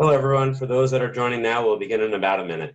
Hello, everyone. For those that are joining now, we'll begin in about a minute.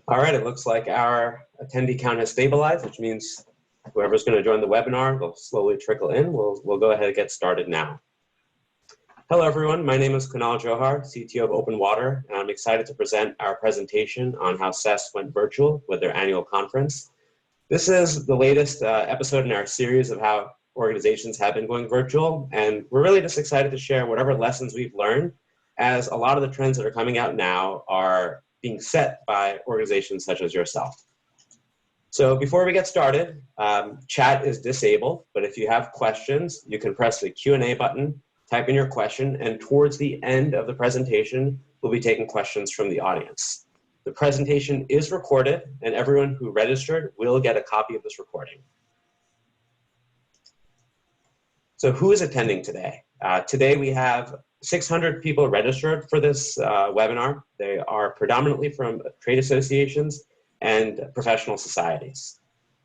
All right, it looks like our attendee count has stabilized, which means whoever's going to join the webinar will slowly trickle in. We'll go ahead and get started now. Hello, everyone. My name is Kunal Johar, CTO of OpenWater, and I'm excited to present our presentation on how CESSE went virtual with their annual conference. This is the latest episode in our series of how organizations have been going virtual, and we're really just excited to share whatever lessons we've learned, as a lot of the trends that are coming out now are being set by organizations such as yourself. So before we get started, chat is disabled, but if you have questions, you can press the Q&A button, type in your question, and towards the end of the presentation, we'll be taking questions from the audience. The presentation is recorded, and everyone who registered will get a copy of this recording. So who is attending today? Today we have 600 people registered for this webinar. They are predominantly from trade associations and professional societies.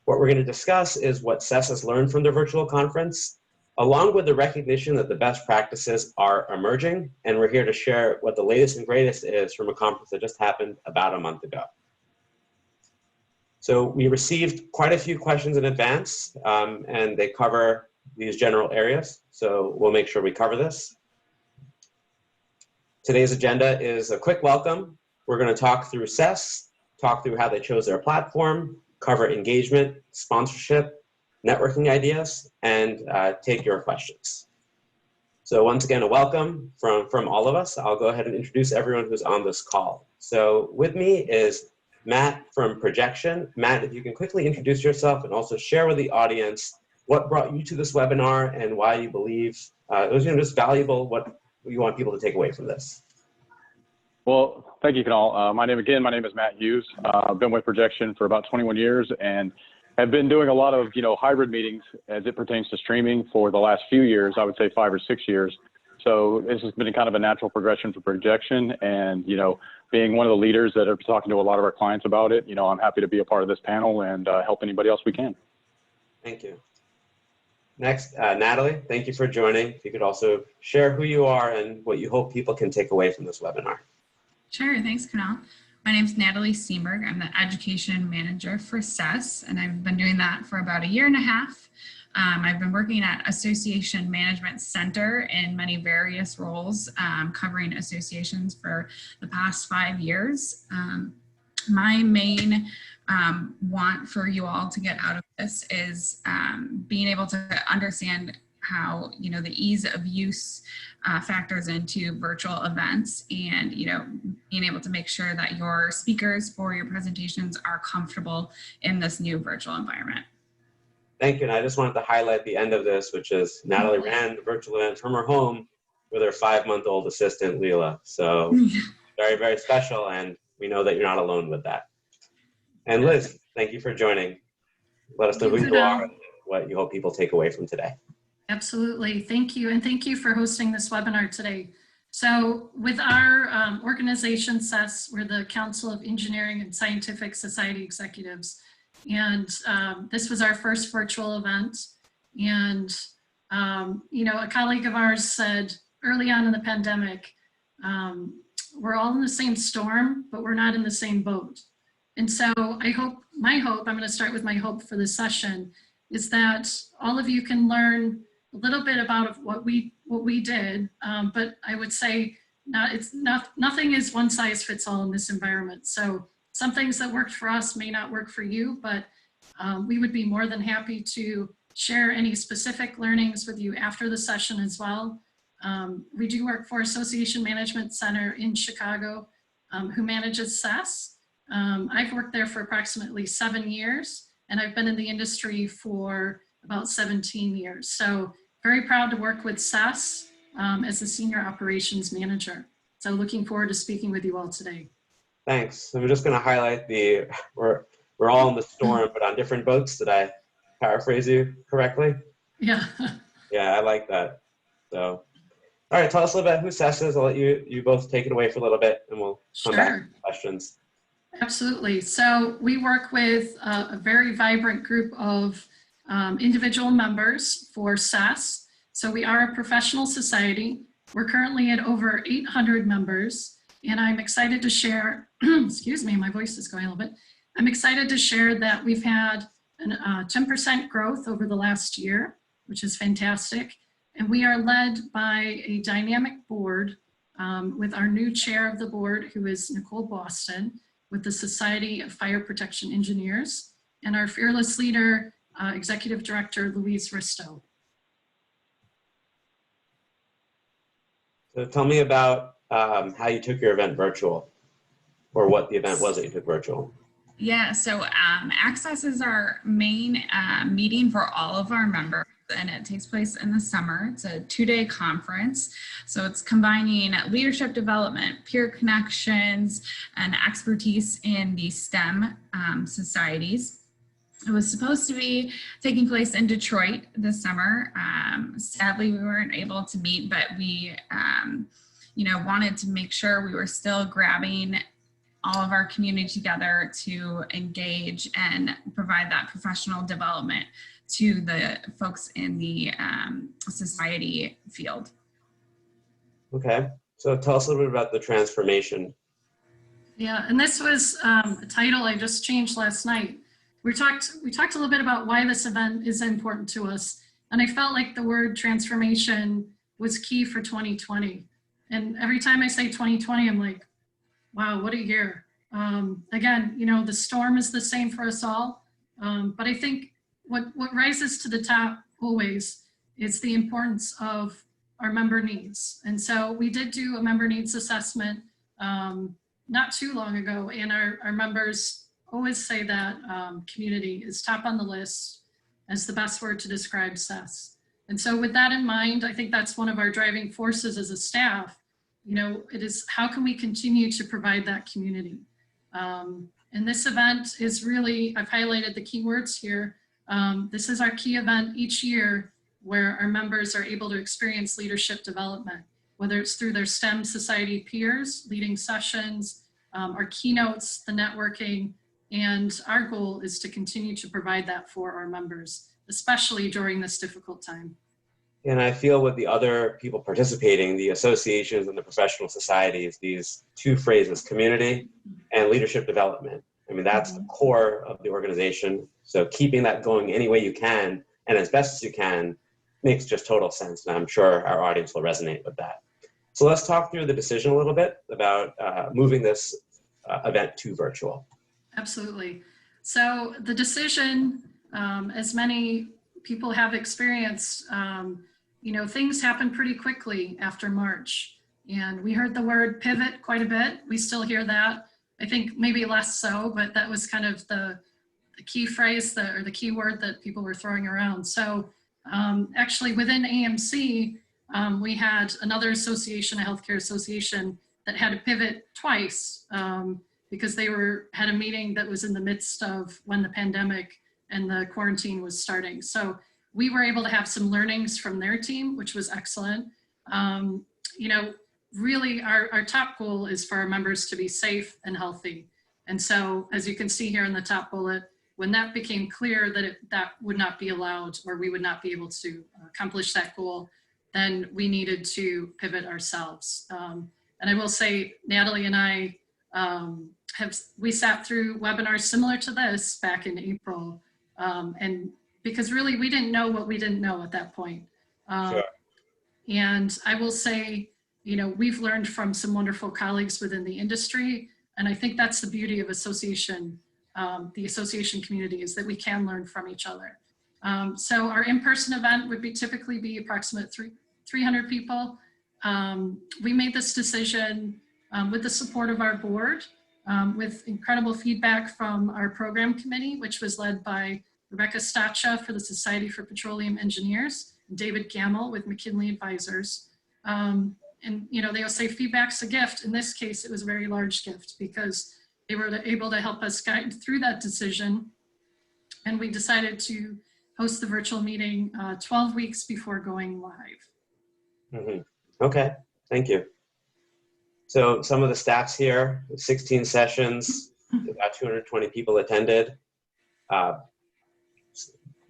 What we're going to discuss is what CESSE has learned from their virtual conference, along with the recognition that the best practices are emerging, and we're here to share what the latest and greatest is from a conference that just happened about a month ago. So we received quite a few questions in advance, and they cover these general areas, so we'll make sure we cover this. Today's agenda is a quick welcome. We're going to talk through CESSE, talk through how they chose their platform, cover engagement, sponsorship, networking ideas, and take your questions. So once again, a welcome from all of us. I'll go ahead and introduce everyone who's on this call. So with me is Matt from Projection. Matt, if you can quickly introduce yourself and also share with the audience what brought you to this webinar and why you believe it was just valuable, what you want people to take away from this. Well, thank you, Kunal. My name is Matt Hughes. I've been with Projection for about 21 years and have been doing a lot of, hybrid meetings as it pertains to streaming for the last few years, I would say 5 or 6 years. So this has been kind of a natural progression for Projection, and, being one of the leaders that are talking to a lot of our clients about it, I'm happy to be a part of this panel and help anybody else we can. Thank you. Next, Natalie, thank you for joining. If you could also share who you are and what you hope people can take away from this webinar. Sure, thanks, Kunal. My name is Natalie Siemer. I'm the Education Manager for CESSE, and I've been doing that for about 1.5 years. I've been working at Association Management Center in many various roles, covering associations for the past 5 years. My main want for you all to get out of this is being able to understand how the ease of use factors into virtual events, and being able to make sure that your speakers for your presentations are comfortable in this new virtual environment. Thank you, and I just wanted to highlight the end of this, which is Natalie ran the virtual event from her home with her 5-month-old assistant, Leela. So very, very special, and we know that you're not alone with that. And Liz, thank you for joining. Let us know who you are and what you hope people take away from today. Absolutely, thank you, and thank you for hosting this webinar today. So with our organization, CESSE, we're the Council of Engineering and Scientific Society Executives, and this was our first virtual event. And a colleague of ours said early on in the pandemic, we're all in the same storm, but we're not in the same boat. And so my hope, I'm going to start with my hope for this session, is that all of you can learn a little bit about what we did, but I would say nothing is one size fits all in this environment. So some things that worked for us may not work for you, but we would be more than happy to share any specific learnings with you after the session as well. We do work for Association Management Center in Chicago, who manages CESSE. I've worked there for approximately 7 years, and I've been in the industry for about 17 years. So Very proud to work with CESSE as the Senior Operations Manager. So looking forward to speaking with you all today. Thanks. I'm just going to highlight we're all in the storm, but on different boats. Did I paraphrase you correctly? Yeah. Yeah, I like that. So, all right, tell us a little bit who CESSE is. I'll let you both take it away for a little bit, and we'll come back to questions. Absolutely. So we work with a very vibrant group of individual members for CESSE. So we are a professional society. We're currently at over 800 members, and I'm excited to share, excuse me, my voice is going a little bit. I'm excited to share that we've had a 10% growth over the last year, which is fantastic. And we are led by a dynamic board with our new chair of the board, who is Nicole Boston, with the Society of Fire Protection Engineers, and our fearless leader, Executive Director, Louise Risto. So tell me about how you took your event virtual, or what the event was that you took virtual. Yeah, so Access is our main meeting for all of our members, and it takes place in the summer. It's a 2-day conference. So it's combining leadership development, peer connections, and expertise in the STEM societies. It was supposed to be taking place in Detroit this summer. Sadly, we weren't able to meet, but we wanted to make sure we were still grabbing all of our community together to engage and provide that professional development to the folks in the society field. Okay, so tell us a little bit about the transformation. Yeah, and this was a title I just changed last night. We talked a little bit about why this event is important to us, and I felt like the word transformation was key for 2020. And every time I say 2020, I'm like, wow, what a year. Again, the storm is the same for us all, but I think what rises to the top always is the importance of our member needs. And so we did do a member needs assessment not too long ago, and our members always say that community is top on the list as the best word to describe CESSE. And so with that in mind, I think that's one of our driving forces as a staff. It is how can we continue to provide that community? And this event is really, I've highlighted the keywords here. This is our key event each year where our members are able to experience leadership development, whether it's through their STEM society peers, leading sessions, our keynotes, the networking, and our goal is to continue to provide that for our members, especially during this difficult time. And I feel with the other people participating, the associations and the professional societies, these two phrases, community and leadership development. I mean, that's the core of the organization. So keeping that going any way you can and as best as you can makes just total sense. And I'm sure our audience will resonate with that. So let's talk through the decision a little bit about moving this event to virtual. Absolutely. So the decision, as many people have experienced, things happen pretty quickly after March. And we heard the word pivot quite a bit. We still hear that. I think maybe less so, but that was kind of the key phrase or the key word that people were throwing around. So actually within AMC, we had another association, a healthcare association, that had to pivot twice because they had a meeting that was in the midst of when the pandemic and the quarantine was starting. So we were able to have some learnings from their team, which was excellent. Really our top goal is for our members to be safe and healthy. And so as you can see here in the top bullet, when that became clear that that would not be allowed or we would not be able to accomplish that goal, then we needed to pivot ourselves. And I will say, Natalie and I we sat through webinars similar to this back in April. And because really we didn't know what we didn't know at that point. Sure. And I will say, we've learned from some wonderful colleagues within the industry. And I think that's the beauty of association, the association community, is that we can learn from each other. So our in-person event would typically be approximately 300 people. We made this decision with the support of our board, with incredible feedback from our program committee, which was led by Rebecca Stacha for the Society for Petroleum Engineers, and David Gamble with McKinley Advisors. And they will say feedback's a gift. In this case, it was a very large gift because they were able to help us guide through that decision. And we decided to host the virtual meeting 12 weeks before going live. Mm-hmm. Okay, thank you. So some of the stats here, 16 sessions, about 220 people attended. Do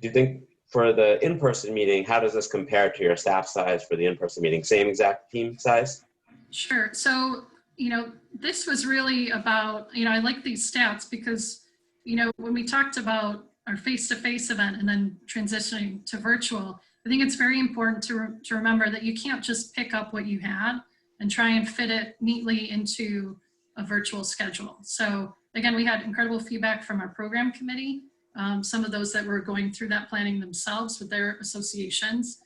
you think for the in-person meeting, how does this compare to your staff size for the in-person meeting? Same exact team size? Sure. So, this was really about, I like these stats because, when we talked about our face-to-face event and then transitioning to virtual, I think it's very important to remember that you can't just pick up what you had and try and fit it neatly into a virtual schedule. So again, we had incredible feedback from our program committee, some of those that were going through that planning themselves with their associations.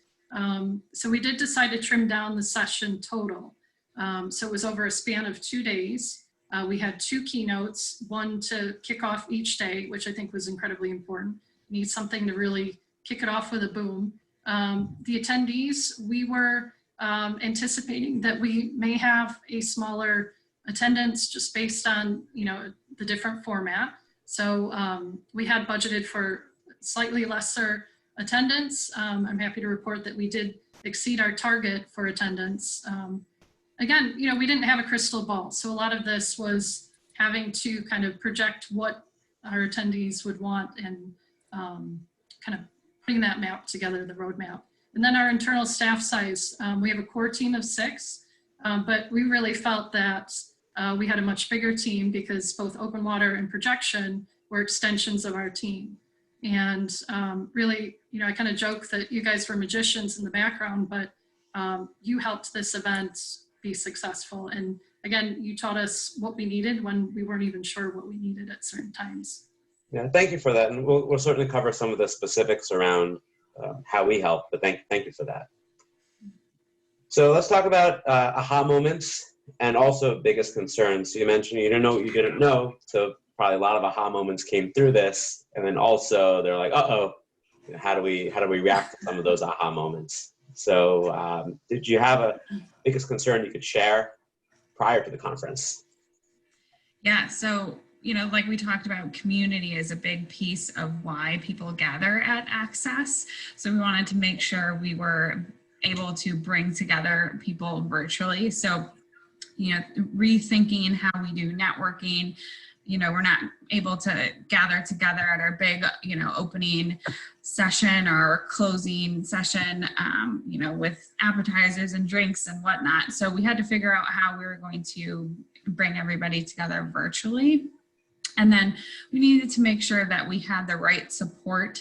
So we did decide to trim down the session total. So it was over a span of 2 days. We had 2 keynotes, one to kick off each day, which I think was incredibly important. You need something to really kick it off with a boom. The attendees, we were anticipating that we may have a smaller attendance just based on, the different format. So we had budgeted for slightly lesser attendance. I'm happy to report that we did exceed our target for attendance. Again, we didn't have a crystal ball. So a lot of this was having to kind of project what our attendees would want and kind of putting that map together, the roadmap. And then our internal staff size, we have a core team of 6, but we really felt that we had a much bigger team because both OpenWater and Projection were extensions of our team. And really, I kind of joke that you guys were magicians in the background, but you helped this event be successful. And again, you taught us what we needed when we weren't even sure what we needed at certain times. Yeah, thank you for that. And we'll certainly cover some of the specifics around how we help, but thank you for that. So let's talk about aha moments and also biggest concerns. So you mentioned you didn't know what you didn't know, so probably a lot of aha moments came through this, and then also they're like, uh-oh, how do we react to some of those aha moments? So did you have a biggest concern you could share prior to the conference? Yeah, so like we talked about, community is a big piece of why people gather at Access. So we wanted to make sure we were able to bring together people virtually. So, rethinking how we do networking. We're not able to gather together at our big, opening session or closing session, with appetizers and drinks and whatnot. So we had to figure out how we were going to bring everybody together virtually. And then we needed to make sure that we had the right support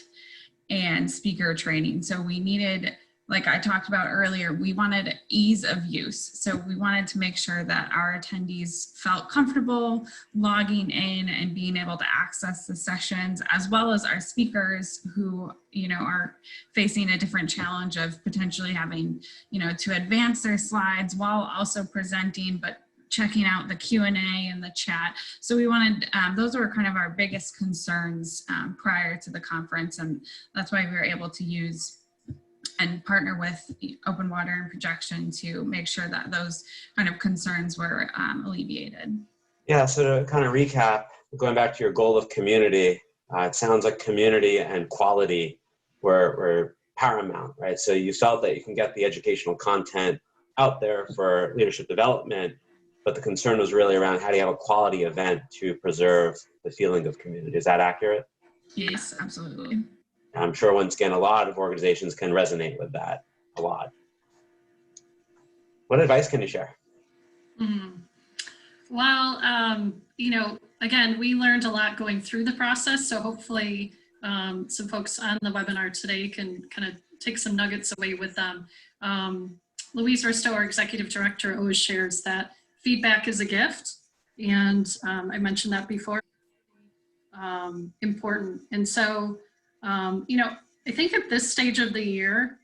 and speaker training. So we needed, like I talked about earlier, we wanted ease of use. So we wanted to make sure that our attendees felt comfortable logging in and being able to access the sessions, as well as our speakers who, are facing a different challenge of potentially having, to advance their slides while also presenting, but checking out the Q&A and the chat. So we wanted, those were kind of our biggest concerns prior to the conference. And that's why we were able to use and partner with OpenWater and Projection to make sure that those kind of concerns were alleviated. Yeah, so to kind of recap, going back to your goal of community, it sounds like community and quality were paramount, right? So you felt that you can get the educational content out there for leadership development, but the concern was really around how do you have a quality event to preserve the feeling of community. Is that accurate? Yes, absolutely. I'm sure, once again, a lot of organizations can resonate with that a lot. What advice can you share? Well, again, we learned a lot going through the process. So hopefully some folks on the webinar today can kind of take some nuggets away with them. Louise Risto, our executive director, always shares that feedback is a gift. And I mentioned that before, important. And so, I think at this stage of the year,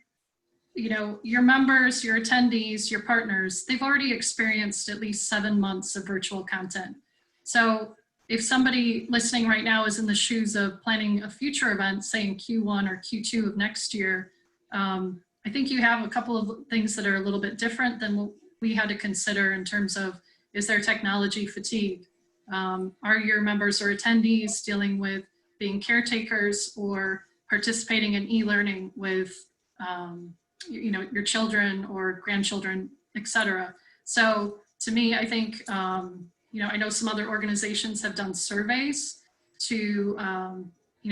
your members, your attendees, your partners, they've already experienced at least 7 months of virtual content. So if somebody listening right now is in the shoes of planning a future event, say in Q1 or Q2 of next year, I think you have a couple of things that are a little bit different than what we had to consider in terms of, is there technology fatigue? Are your members or attendees dealing with being caretakers or participating in e-learning with your children or grandchildren, et cetera? So to me, I think, I know some other organizations have done surveys to,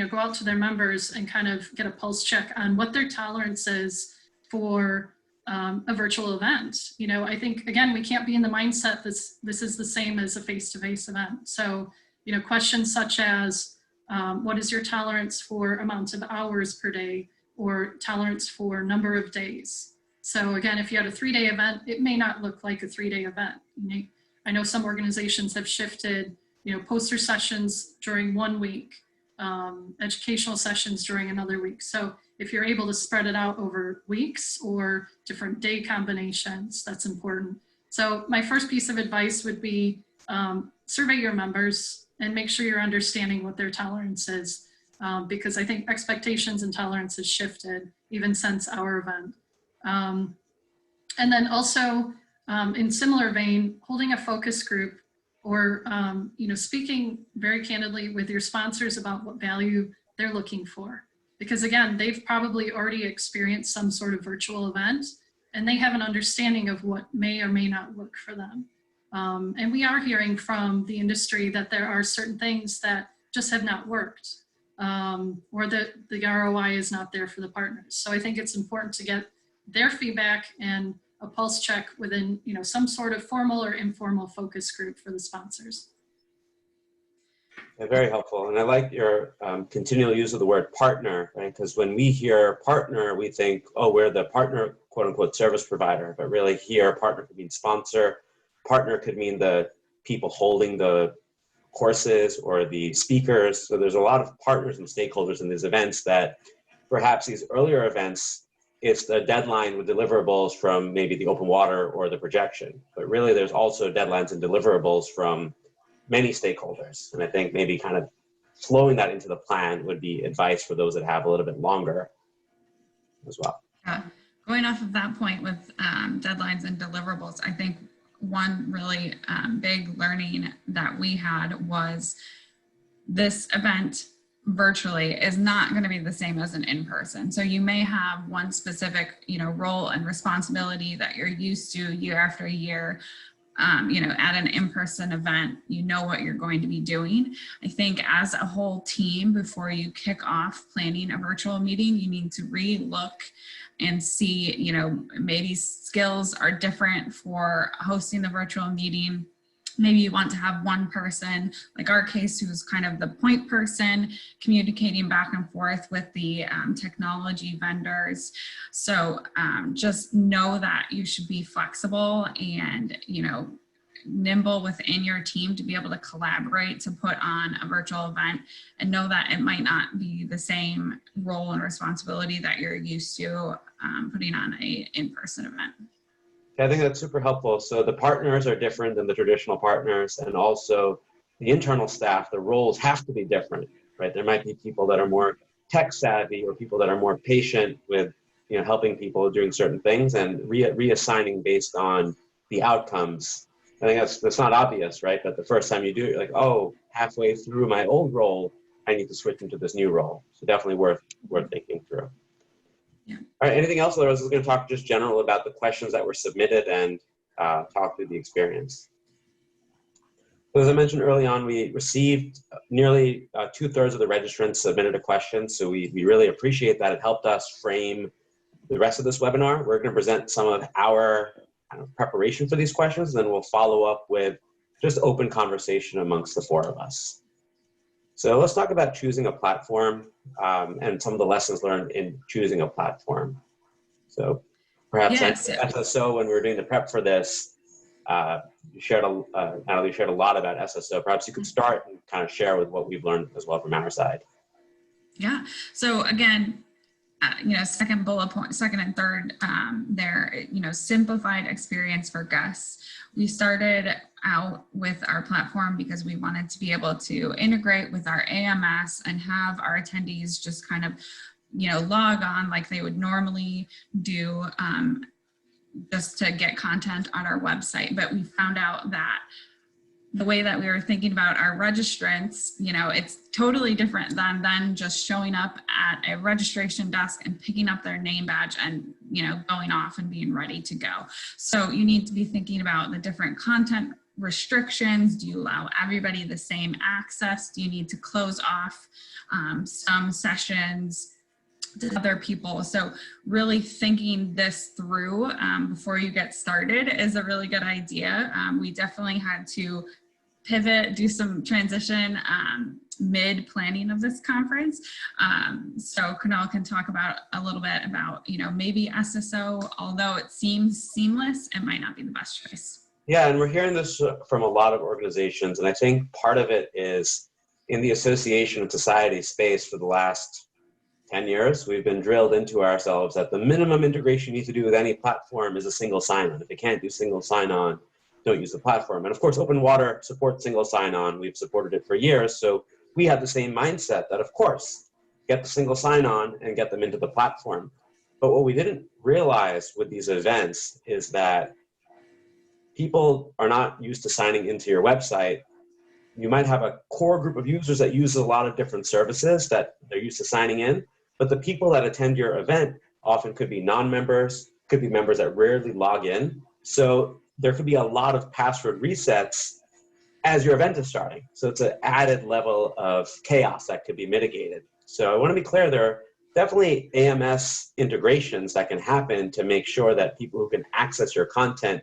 go out to their members and kind of get a pulse check on what their tolerance is for a virtual event. I think, again, we can't be in the mindset this is the same as a face-to-face event. So, questions such as, what is your tolerance for amount of hours per day, or tolerance for number of days? So again, if you had a 3-day event, it may not look like a 3-day event. I know some organizations have shifted, poster sessions during 1 week, educational sessions during another week. So if you're able to spread it out over weeks or different day combinations, that's important. So my first piece of advice would be survey your members and make sure you're understanding what their tolerance is, because I think expectations and tolerance has shifted even since our event. And then also, in similar vein, holding a focus group or speaking very candidly with your sponsors about what value they're looking for. Because again, they've probably already experienced some sort of virtual event and they have an understanding of what may or may not work for them. And we are hearing from the industry that there are certain things that just have not worked, or that the ROI is not there for the partners. So I think it's important to get their feedback and a pulse check within some sort of formal or informal focus group for the sponsors. Yeah, very helpful. And I like your continual use of the word partner, right? Because when we hear partner, we think, oh, we're the partner, quote unquote, service provider. But really here, partner could mean sponsor. Partner could mean the people holding the courses or the speakers. So there's a lot of partners and stakeholders in these events that perhaps these earlier events, it's the deadline with deliverables from maybe the OpenWater or the projection. But really there's also deadlines and deliverables from many stakeholders. And I think maybe kind of flowing that into the plan would be advice for those that have a little bit longer as well. Yeah. Going off of that point with deadlines and deliverables, I think one really big learning that we had was this event virtually is not going to be the same as an in-person. So you may have one specific, role and responsibility that you're used to year after year. At an in-person event, what you're going to be doing. I think as a whole team, before you kick off planning a virtual meeting, you need to re-look and see, maybe skills are different for hosting the virtual meeting. Maybe you want to have one person, like our case, who's kind of the point person communicating back and forth with the technology vendors. So just know that you should be flexible and, nimble within your team to be able to collaborate to put on a virtual event, and know that it might not be the same role and responsibility that you're used to putting on a in-person event. I think that's super helpful. So the partners are different than the traditional partners, and also the internal staff, the roles have to be different, right? There might be people that are more tech savvy or people that are more patient with, helping people doing certain things and reassigning based on the outcomes. I think that's not obvious, right? But the first time you do it, you're like, oh, halfway through my old role, I need to switch into this new role. So definitely worth thinking through. Yeah. All right, anything else? Otherwise, I was going to talk just general about the questions that were submitted and talk through the experience. So as I mentioned early on, we received nearly 2/3 of the registrants submitted a question. So we really appreciate that. It helped us frame the rest of this webinar. We're going to present some of our preparation for these questions, then we'll follow up with just open conversation amongst the four of us. So let's talk about choosing a platform and some of the lessons learned in choosing a platform. So perhaps yes. SSO, when we were doing the prep for this, Natalie shared a lot about SSO. Perhaps you could start and kind of share with what we've learned as well from our side. Yeah, so again, second bullet point, second and third there, simplified experience for guests. We started out with our platform because we wanted to be able to integrate with our AMS and have our attendees just kind of log on like they would normally do just to get content on our website. But we found out that the way that we were thinking about our registrants, it's totally different than just showing up at a registration desk and picking up their name badge and, going off and being ready to go. So you need to be thinking about the different content restrictions. Do you allow everybody the same access? Do you need to close off some sessions to other people? So really thinking this through before you get started is a really good idea. We definitely had to pivot, do some transition mid planning of this conference. So Kunal can talk about a little bit about, maybe SSO, although it seems seamless, it might not be the best choice. Yeah, and we're hearing this from a lot of organizations, and I think part of it is in the association and society space for the last 10 years, we've been drilled into ourselves that the minimum integration you need to do with any platform is a single sign-on. If you can't do single sign-on, don't use the platform. And of course, OpenWater supports single sign-on. We've supported it for years. So we have the same mindset that, of course, get the single sign-on and get them into the platform. But what we didn't realize with these events is that people are not used to signing into your website. You might have a core group of users that use a lot of different services that they're used to signing in, but the people that attend your event often could be non-members, could be members that rarely log in. So there could be a lot of password resets as your event is starting. So it's an added level of chaos that could be mitigated. So I want to be clear, there are definitely AMS integrations that can happen to make sure that people who can access your content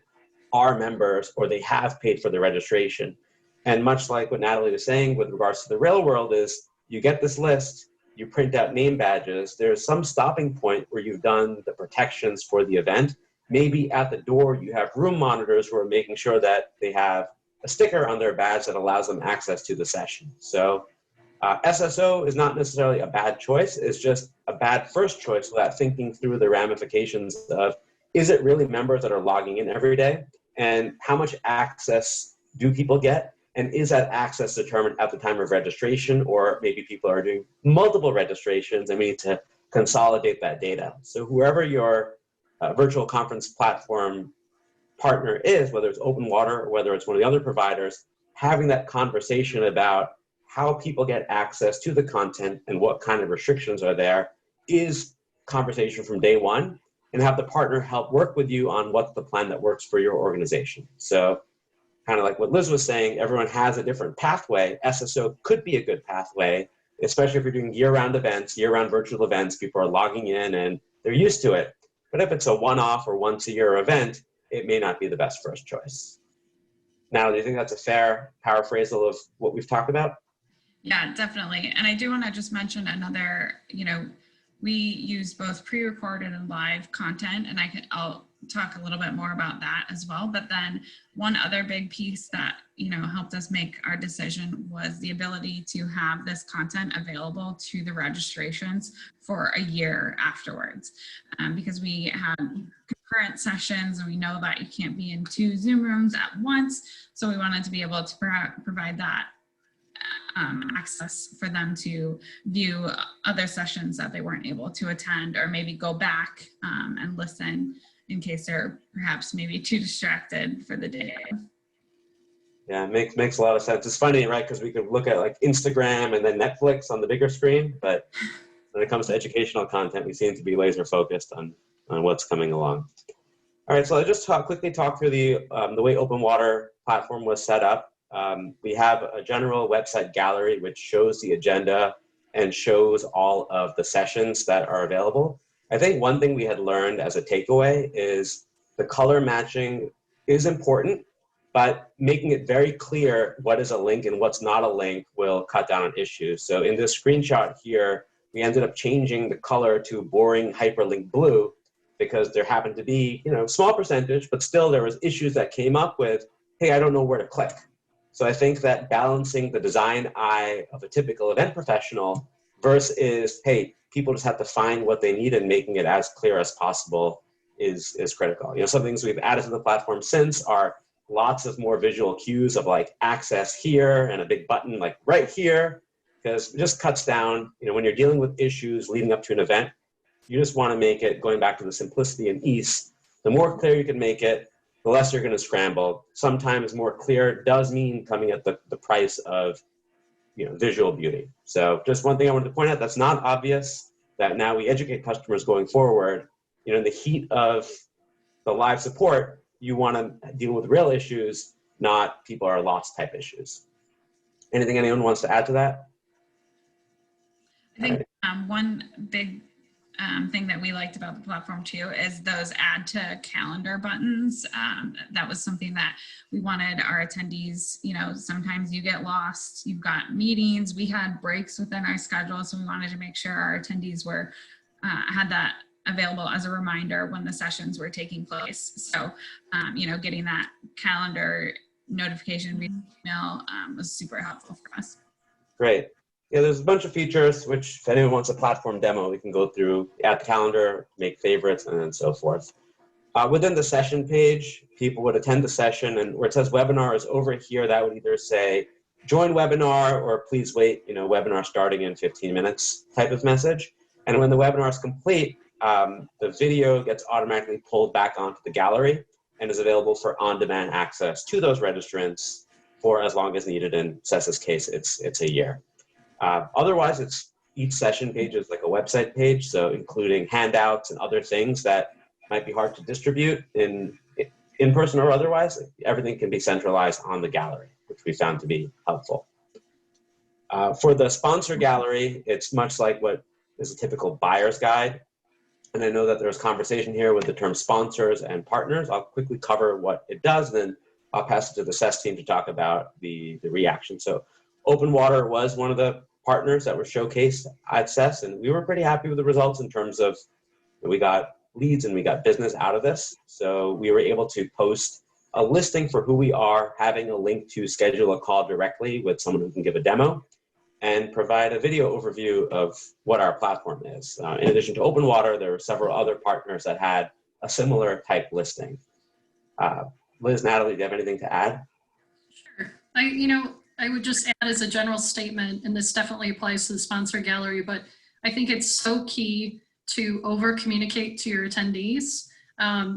are members or they have paid for the registration. And much like what Natalie was saying with regards to the real world is you get this list, you print out name badges, there's some stopping point where you've done the protections for the event. Maybe at the door you have room monitors who are making sure that they have a sticker on their badge that allows them access to the session. So SSO is not necessarily a bad choice, it's just a bad first choice without thinking through the ramifications of, is it really members that are logging in every day? And how much access do people get? And is that access determined at the time of registration, or maybe people are doing multiple registrations and we need to consolidate that data? So whoever your virtual conference platform partner is, whether it's OpenWater or whether it's one of the other providers, having that conversation about how people get access to the content and what kind of restrictions are there is conversation from day one, and have the partner help work with you on what's the plan that works for your organization. So kind of like what Liz was saying, everyone has a different pathway. SSO could be a good pathway, especially if you're doing year-round events, year-round virtual events, people are logging in and they're used to it. But if it's a one-off or once-a-year event, it may not be the best first choice. Now, do you think that's a fair paraphrasal of what we've talked about? Yeah, definitely. And I do want to just mention another, we use both pre-recorded and live content, and I'll talk a little bit more about that as well. But then one other big piece that, helped us make our decision was the ability to have this content available to the registrations for a year afterwards. Because we had concurrent sessions and we know that you can't be in 2 Zoom rooms at once. So we wanted to be able to provide that access for them to view other sessions that they weren't able to attend, or maybe go back and listen in case they're perhaps maybe too distracted for the day. Yeah, it makes a lot of sense. It's funny, right? Because we could look at like Instagram and then Netflix on the bigger screen, but when it comes to educational content, we seem to be laser focused on what's coming along. All right, so I'll just quickly talk through the way OpenWater platform was set up. We have a general website gallery which shows the agenda and shows all of the sessions that are available. I think one thing we had learned as a takeaway is the color matching is important, but making it very clear what is a link and what's not a link will cut down on issues. So in this screenshot here, we ended up changing the color to boring hyperlink blue because there happened to be, small percentage, but still there was issues that came up with, hey, I don't know where to click. So I think that balancing the design eye of a typical event professional versus, hey, people just have to find what they need and making it as clear as possible is critical. Some things we've added to the platform since are lots of more visual cues of like access here and a big button like right here because it just cuts down, when you're dealing with issues leading up to an event, you just want to make it, going back to the simplicity and ease, the more clear you can make it, the less you're going to scramble. Sometimes more clear does mean coming at the price of visual beauty. So just one thing I wanted to point out that's not obvious, that now we educate customers going forward, in the heat of the live support, you want to deal with real issues, not people are lost type issues. Anything anyone wants to add to that? I think one big thing that we liked about the platform too is those add to calendar buttons. That was something that we wanted our attendees, sometimes you get lost, you've got meetings, we had breaks within our schedule, so we wanted to make sure our attendees were had that available as a reminder when the sessions were taking place. So, getting that calendar notification via email was super helpful for us. Great. Yeah, there's a bunch of features, which if anyone wants a platform demo, we can go through, add the calendar, make favorites, and then so forth. Within the session page, people would attend the session, and where it says webinar is over here, that would either say join webinar or please wait, webinar starting in 15 minutes type of message. And when the webinar is complete, the video gets automatically pulled back onto the gallery and is available for on-demand access to those registrants for as long as needed. In CESSE's case, it's a year. Otherwise, each session page is like a website page, so including handouts and other things that might be hard to distribute in person or otherwise. Everything can be centralized on the gallery, which we found to be helpful. For the sponsor gallery, it's much like what is a typical buyer's guide. And I know that there's conversation here with the term sponsors and partners. I'll quickly cover what it does, then I'll pass it to the CESSE team to talk about the reaction. So OpenWater was one of the partners that were showcased at CESSE, and we were pretty happy with the results in terms of we got leads and we got business out of this. So we were able to post a listing for who we are, having a link to schedule a call directly with someone who can give a demo, and provide a video overview of what our platform is. In addition to OpenWater, there were several other partners that had a similar type listing. Liz, Natalie, do you have anything to add? Sure. I would just add as a general statement, and this definitely applies to the sponsor gallery, but I think it's so key to over communicate to your attendees.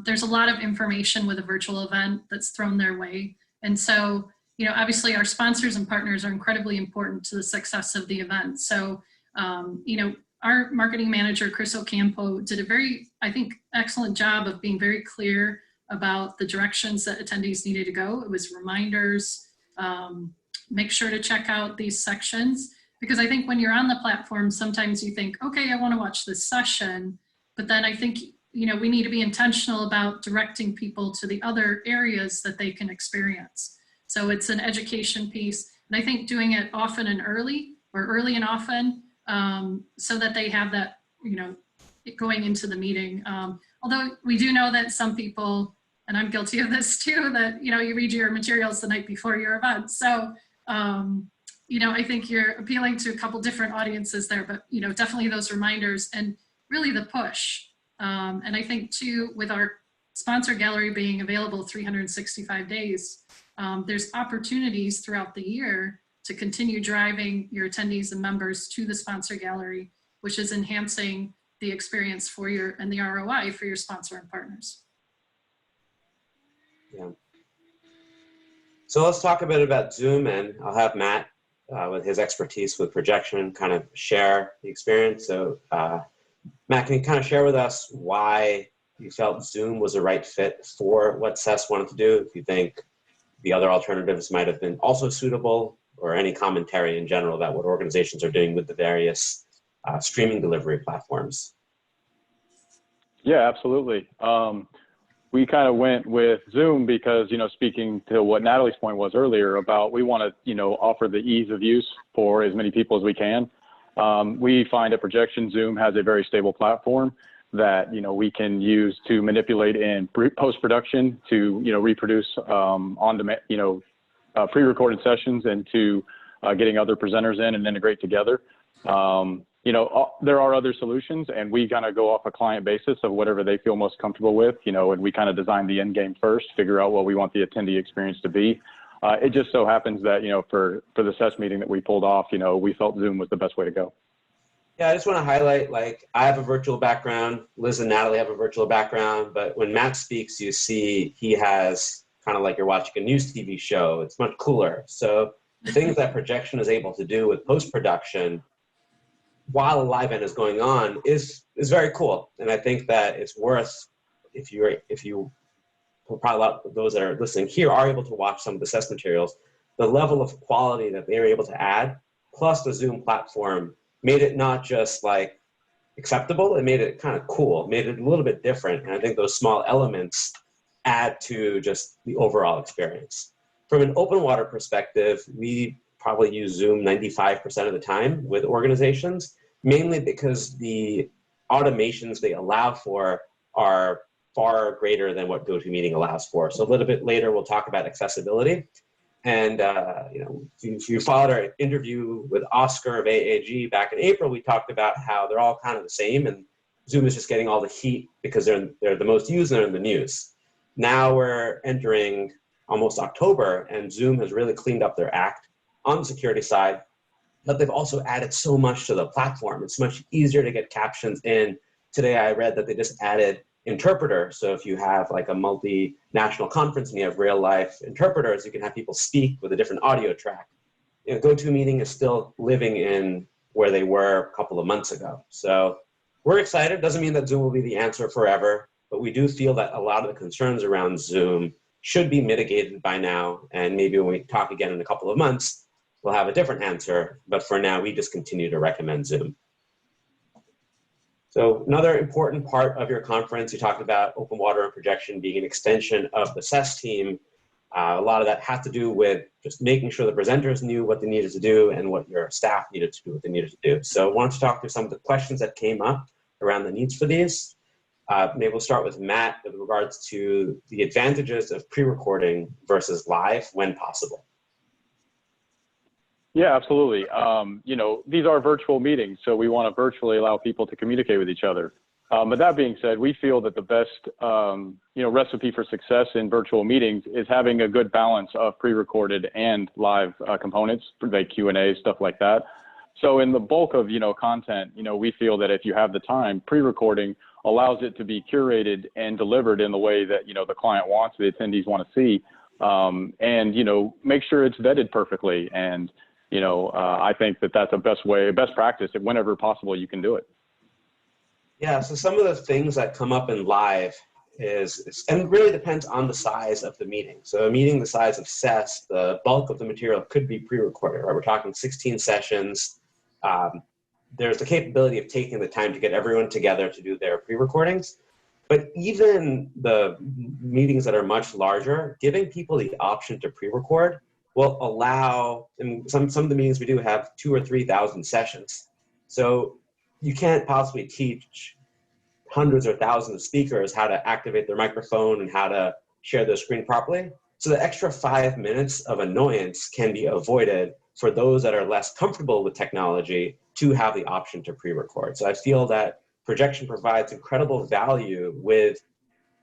There's a lot of information with a virtual event that's thrown their way. And so, obviously our sponsors and partners are incredibly important to the success of the event. So, our marketing manager, Chris Ocampo, did a very, I think, excellent job of being very clear about the directions that attendees needed to go. It was reminders, make sure to check out these sections, because I think when you're on the platform, sometimes you think, okay, I want to watch this session, but then I think, we need to be intentional about directing people to the other areas that they can experience. So it's an education piece, and I think doing it often and early, or early and often, so that they have that, going into the meeting. Although we do know that some people, and I'm guilty of this too, that, you read your materials the night before your event. So, I think you're appealing to a couple different audiences there, but, definitely those reminders and really the push. And I think too, with our sponsor gallery being available 365 days, there's opportunities throughout the year to continue driving your attendees and members to the sponsor gallery, which is enhancing the experience for and the ROI for your sponsor and partners. Yeah. So let's talk a bit about Zoom, and I'll have Matt, with his expertise with projection, kind of share the experience. So Matt, can you kind of share with us why you felt Zoom was a right fit for what CESSE wanted to do? If you think the other alternatives might have been also suitable, or any commentary in general about what organizations are doing with the various streaming delivery platforms. Yeah, absolutely. We kind of went with Zoom because, speaking to what Natalie's point was earlier about, we want to, offer the ease of use for as many people as we can. We find at Projection, Zoom has a very stable platform that, we can use to manipulate in post-production to, reproduce on-demand, pre-recorded sessions, and to getting other presenters in and integrate together. There are other solutions, and we kind of go off a client basis of whatever they feel most comfortable with, and we kind of design the end game first, figure out what we want the attendee experience to be. It just so happens that, for the CESSE meeting that we pulled off, we felt Zoom was the best way to go. Yeah, I just want to highlight, I have a virtual background, Liz and Natalie have a virtual background, but when Matt speaks, you see he has kind of like you're watching a news TV show. It's much cooler. So the things that projection is able to do with post-production while a live event is going on is very cool. And I think that it's worth, if you probably a lot of those that are listening here are able to watch some of the CESSE materials, the level of quality that they were able to add, plus the Zoom platform, made it not just acceptable, it made it kind of cool, made it a little bit different. And I think those small elements add to just the overall experience. From an OpenWater perspective, we probably use Zoom 95% of the time with organizations, mainly because the automations they allow for are far greater than what GoToMeeting allows for. So a little bit later, we'll talk about accessibility. And if you followed our interview with Oscar of AAG back in April, we talked about how they're all kind of the same, and Zoom is just getting all the heat because they're the most used and they're in the news. Now we're entering almost October, and Zoom has really cleaned up their act on the security side, but they've also added so much to the platform. It's much easier to get captions in. Today I read that they just added interpreter. So if you have a multinational conference and you have real life interpreters, you can have people speak with a different audio track. GoToMeeting is still living in where they were a couple of months ago. So we're excited. Doesn't mean that Zoom will be the answer forever, but we do feel that a lot of the concerns around Zoom should be mitigated by now. And maybe when we talk again in a couple of months, we'll have a different answer. But for now, we just continue to recommend Zoom. So another important part of your conference, you talked about OpenWater and Projection being an extension of the CESSE team. A lot of that had to do with just making sure the presenters knew what they needed to do and what your staff needed to do what they needed to do. So I want to talk through some of the questions that came up around the needs for these. Maybe we'll start with Matt with regards to the advantages of pre-recording versus live when possible. Yeah, absolutely. These are virtual meetings, so we want to virtually allow people to communicate with each other. But that being said, we feel that the best, recipe for success in virtual meetings is having a good balance of pre-recorded and live components, like Q&A, stuff like that. So in the bulk of, content, we feel that if you have the time, pre-recording allows it to be curated and delivered in the way that, the client wants, the attendees want to see, and, make sure it's vetted perfectly. And, I think that that's a best practice, that whenever possible, you can do it. Yeah, so some of the things that come up in live and it really depends on the size of the meeting. So a meeting the size of CESSE, the bulk of the material could be pre-recorded, right? We're talking 16 sessions. There's the capability of taking the time to get everyone together to do their pre-recordings. But even the meetings that are much larger, giving people the option to pre-record will allow, and some of the meetings we do have 2,000 or 3,000 sessions. So you can't possibly teach hundreds or thousands of speakers how to activate their microphone and how to share their screen properly. So the extra 5 minutes of annoyance can be avoided for those that are less comfortable with technology to have the option to pre-record. So I feel that Projection provides incredible value with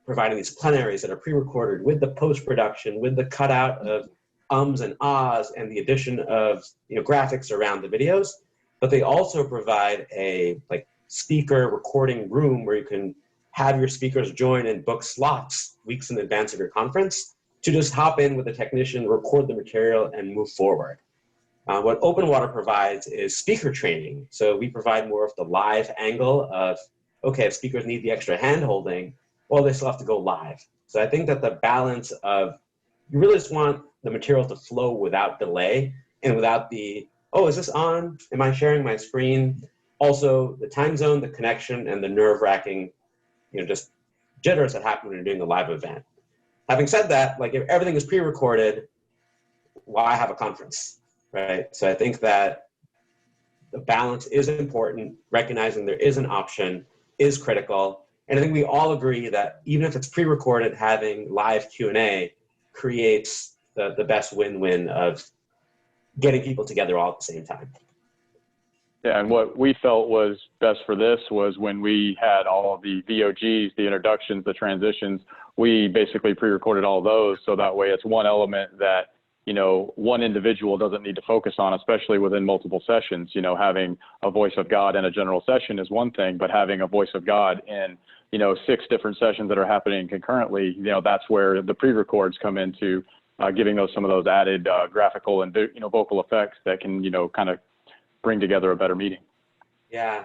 providing these plenaries that are pre-recorded with the post-production, with the cutout of ums and ahs and the addition of graphics around the videos. But they also provide a speaker recording room where you can have your speakers join and book slots weeks in advance of your conference to just hop in with a technician, record the material, and move forward. What OpenWater provides is speaker training. So we provide more of the live angle of, okay, if speakers need the extra hand-holding, well, they still have to go live. So I think that the balance of, you really just want the material to flow without delay and without the, oh, is this on? Am I sharing my screen? Also, the time zone, the connection, and the nerve-wracking, just jitters that happen when you're doing a live event. Having said that, if everything is pre-recorded, why have a conference, right? So I think that the balance is important. Recognizing there is an option is critical. And I think we all agree that even if it's pre-recorded, having live Q&A creates the best win-win of getting people together all at the same time. Yeah, and what we felt was best for this was when we had all of the VOGs, the introductions, the transitions, we basically pre-recorded all those, so that way it's one element that one individual doesn't need to focus on, especially within multiple sessions. Having a voice of God in a general session is one thing, but having a voice of God in 6 different sessions that are happening concurrently, that's where the pre-records come into giving some of those added graphical and vocal effects that can kind of bring together a better meeting. Yeah.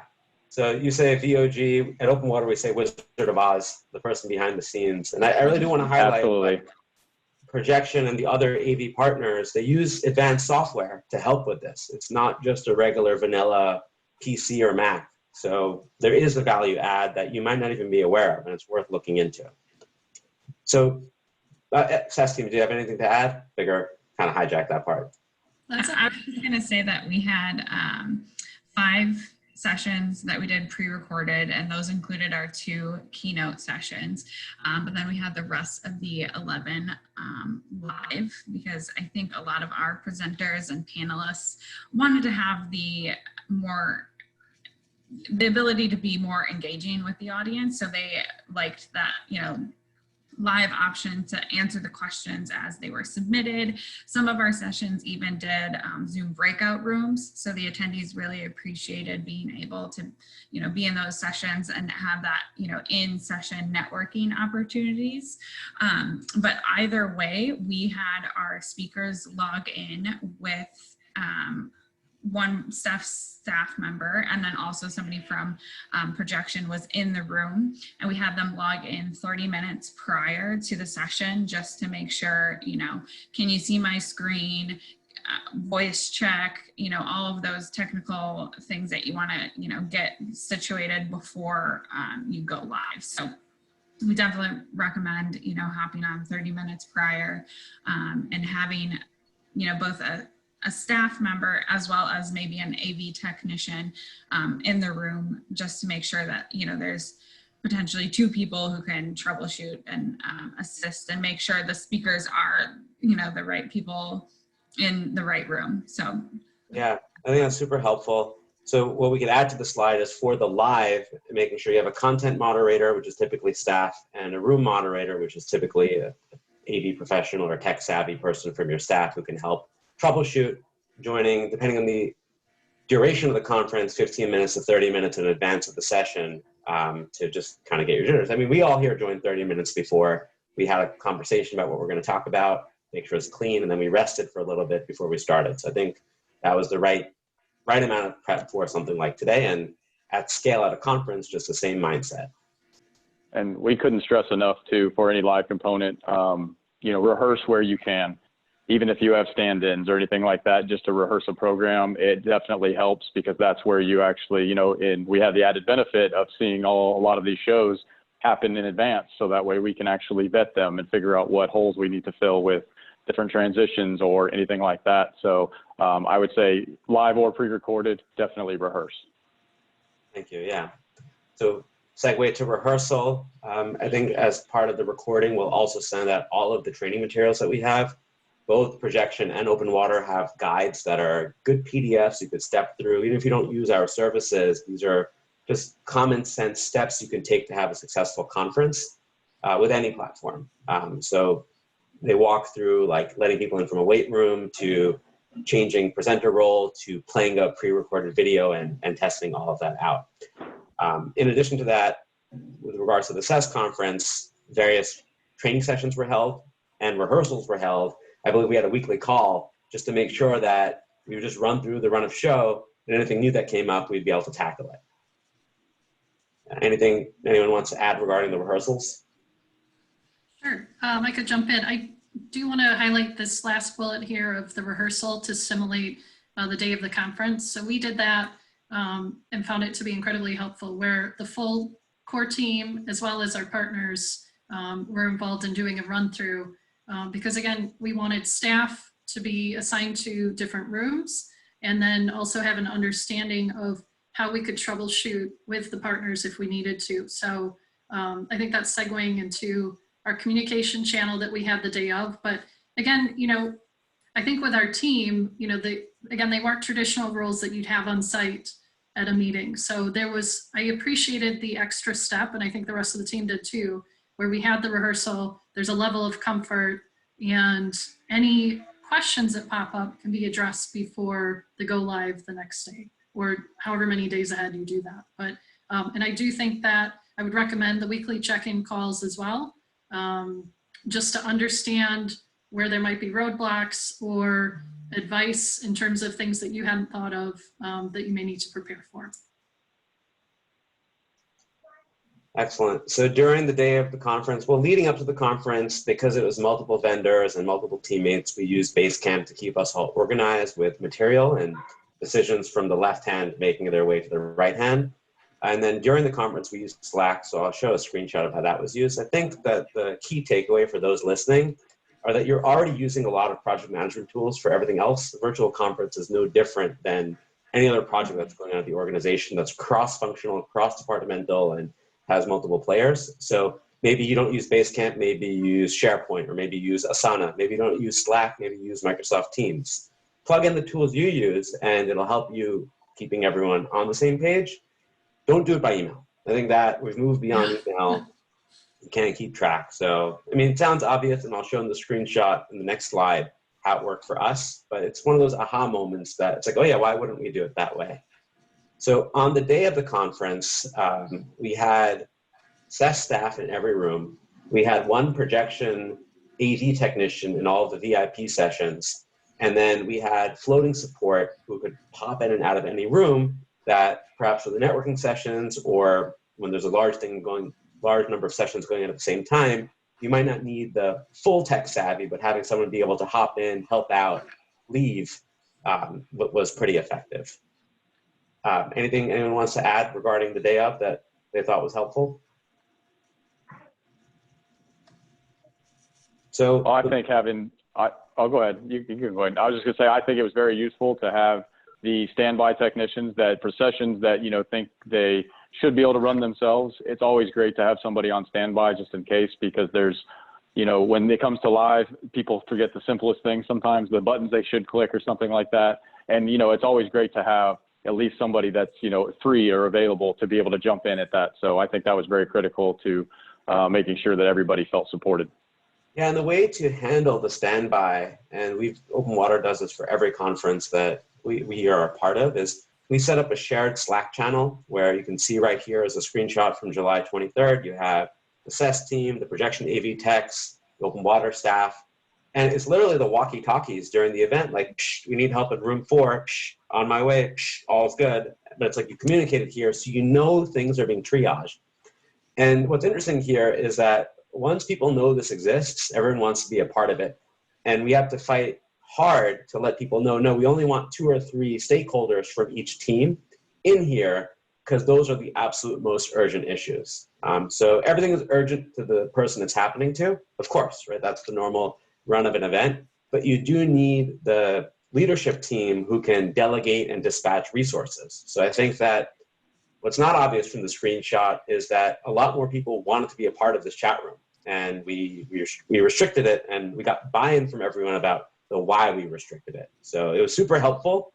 So you say VOG at OpenWater, we say Wizard of Oz, the person behind the scenes, and I really do want to highlight. Absolutely. Like, Projection and the other AV partners, they use advanced software to help with this. It's not just a regular vanilla PC or Mac. So there is a value add that you might not even be aware of, and it's worth looking into. So, CESSE team, do you have anything to add? Figure kind of hijack that part. I was just going to say that we had 5 sessions that we did pre-recorded, and those included our 2 keynote sessions. But then we had the rest of the 11 live, because I think a lot of our presenters and panelists wanted to have the ability to be more engaging with the audience. So they liked that, live option to answer the questions as they were submitted. Some of our sessions even did Zoom breakout rooms. So the attendees really appreciated being able to, be in those sessions and have that, in-session networking opportunities. But either way, we had our speakers log in with one staff member, and then also somebody from Projection was in the room, and we had them log in 30 minutes prior to the session just to make sure, can you see my screen, voice check, all of those technical things that you want to, get situated before you go live. So we definitely recommend, hopping on 30 minutes prior and having, both a staff member as well as maybe an AV technician in the room, just to make sure that, there's potentially 2 people who can troubleshoot and assist and make sure the speakers are, the right people in the right room. So yeah, I think that's super helpful. So what we could add to the slide is for the live, making sure you have a content moderator, which is typically staff, and a room moderator, which is typically a AV professional or tech savvy person from your staff who can help troubleshoot, joining, depending on the duration of the conference, 15 minutes to 30 minutes in advance of the session, to just kind of get your jitters. I mean, we all here joined 30 minutes before. We had a conversation about what we're going to talk about, make sure it's clean, and then we rested for a little bit before we started. So I think that was the right amount of prep for something like today, and at scale at a conference, just the same mindset. And we couldn't stress enough too, for any live component, rehearse where you can. Even if you have stand-ins or anything like that, just to rehearse a program, it definitely helps, because that's where you actually, and we have the added benefit of seeing a lot of these shows happen in advance. So that way we can actually vet them and figure out what holes we need to fill with different transitions or anything like that. So I would say live or pre-recorded, definitely rehearse. Thank you, yeah. So segue to rehearsal. I think as part of the recording, we'll also send out all of the training materials that we have. Both Projection and OpenWater have guides that are good PDFs you could step through. Even if you don't use our services, these are just common sense steps you can take to have a successful conference with any platform. So they walk through like letting people in from a wait room, to changing presenter role, to playing a pre-recorded video and testing all of that out. In addition to that, with regards to the CESSE conference, various training sessions were held and rehearsals were held. I believe we had a weekly call just to make sure that we would just run through the run of show, and anything new that came up, we'd be able to tackle it. Anything anyone wants to add regarding the rehearsals? Sure, I could jump in. I do want to highlight this last bullet here of the rehearsal to simulate the day of the conference. So we did that and found it to be incredibly helpful, where the full core team, as well as our partners, were involved in doing a run through. Because again, we wanted staff to be assigned to different rooms, and then also have an understanding of how we could troubleshoot with the partners if we needed to. So I think that's segueing into our communication channel that we had the day of. But again, I think with our team, they weren't traditional roles that you'd have on site at a meeting. So I appreciated the extra step, and I think the rest of the team did too, where we had the rehearsal. There's a level of comfort, and any questions that pop up can be addressed before the go live the next day, or however many days ahead you do that. But, and I do think that I would recommend the weekly check-in calls as well, just to understand where there might be roadblocks or advice in terms of things that you hadn't thought of that you may need to prepare for. Excellent. So during the day of the conference, well, leading up to the conference, because it was multiple vendors and multiple teammates, we used Basecamp to keep us all organized with material and decisions from the left hand making their way to the right hand. And then during the conference, we used Slack. So I'll show a screenshot of how that was used. I think that the key takeaway for those listening are that you're already using a lot of project management tools for everything else. The virtual conference is no different than any other project that's going on at the organization that's cross-functional, cross-departmental, and has multiple players. So maybe you don't use Basecamp, maybe you use SharePoint, or maybe you use Asana. Maybe you don't use Slack, maybe you use Microsoft Teams. Plug in the tools you use, and it'll help you keeping everyone on the same page. Don't do it by email. I think that we've moved beyond email. You can't keep track. So, I mean, it sounds obvious, and I'll show them the screenshot in the next slide how it worked for us, but it's one of those aha moments that it's like, oh yeah, why wouldn't we do it that way? So on the day of the conference, we had CESSE staff in every room. We had one projection AV technician in all of the VIP sessions. And then we had floating support who could pop in and out of any room that perhaps for the networking sessions, or when there's a large number of sessions going on at the same time, you might not need the full tech savvy, but having someone be able to hop in, help out, leave was pretty effective. Anything anyone wants to add regarding the day of that they thought was helpful? So I think I'll go ahead. You can go ahead. I was just gonna say, I think it was very useful to have the standby technicians that for sessions that, think they should be able to run themselves. It's always great to have somebody on standby just in case, because there's, when it comes to live, people forget the simplest things sometimes, the buttons they should click or something like that. And, it's always great to have at least somebody that's, free or available to be able to jump in at that. So I think that was very critical to making sure that everybody felt supported. Yeah, and the way to handle the standby, and OpenWater does this for every conference that we are a part of, is we set up a shared Slack channel where you can see right here is a screenshot from July 23rd. You have the CESSE team, the projection AV techs, the OpenWater staff, and it's literally the walkie-talkies during the event, like, we need help in room 4, on my way, all's good. But it's like you communicated here, so things are being triaged. And what's interesting here is that once people know this exists, everyone wants to be a part of it. And we have to fight hard to let people know, no, we only want 2 or 3 stakeholders from each team in here, because those are the absolute most urgent issues. So everything is urgent to the person it's happening to, of course, right? That's the normal run of an event. But you do need the leadership team who can delegate and dispatch resources. So I think that what's not obvious from the screenshot is that a lot more people wanted to be a part of this chat room. And we restricted it, and we got buy-in from everyone about the why we restricted it. So it was super helpful,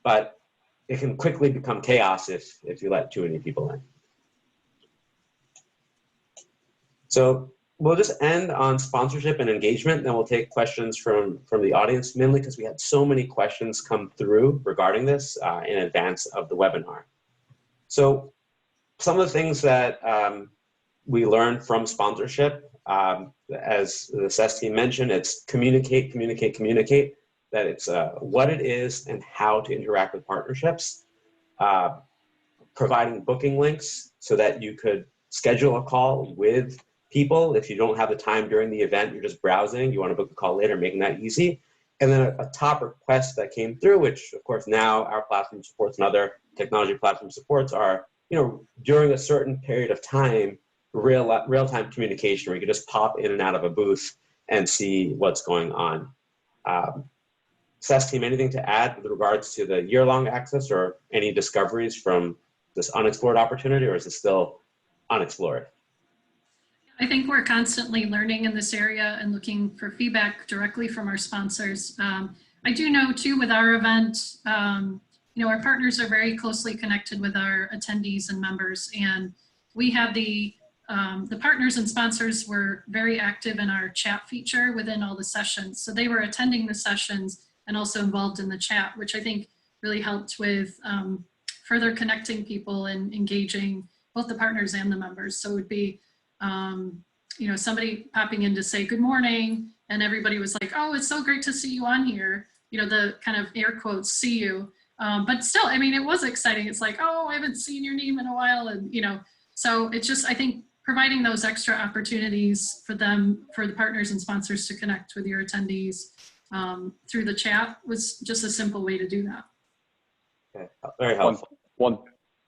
but it can quickly become chaos if you let too many people in. So we'll just end on sponsorship and engagement, then we'll take questions from the audience, mainly because we had so many questions come through regarding this in advance of the webinar. So some of the things that we learned from sponsorship, as the CESSE team mentioned, it's communicate, communicate, communicate, that it's what it is and how to interact with partnerships, providing booking links so that you could schedule a call with people. If you don't have the time during the event, you're just browsing, you want to book a call later, making that easy. And then a top request that came through, which of course now our platform supports and other technology platform supports, are, during a certain period of time, real-time communication where you can just pop in and out of a booth and see what's going on. CESSE team, anything to add with regards to the year-long access or any discoveries from this unexplored opportunity, or is it still unexplored? I think we're constantly learning in this area and looking for feedback directly from our sponsors. I do know too with our event, our partners are very closely connected with our attendees and members, and we have the the partners and sponsors were very active in our chat feature within all the sessions. So they were attending the sessions and also involved in the chat, which I think really helped with further connecting people and engaging both the partners and the members. So it would be, you know, somebody popping in to say good morning, and everybody was like, oh, it's so great to see you on here. You know, the kind of air quotes, see you. But still, I mean, it was exciting. It's like, oh, I haven't seen your name in a while. And, you know, so it's just, I think, providing those extra opportunities for them, for the partners and sponsors to connect with your attendees through the chat was just a simple way to do that. Okay. Very helpful.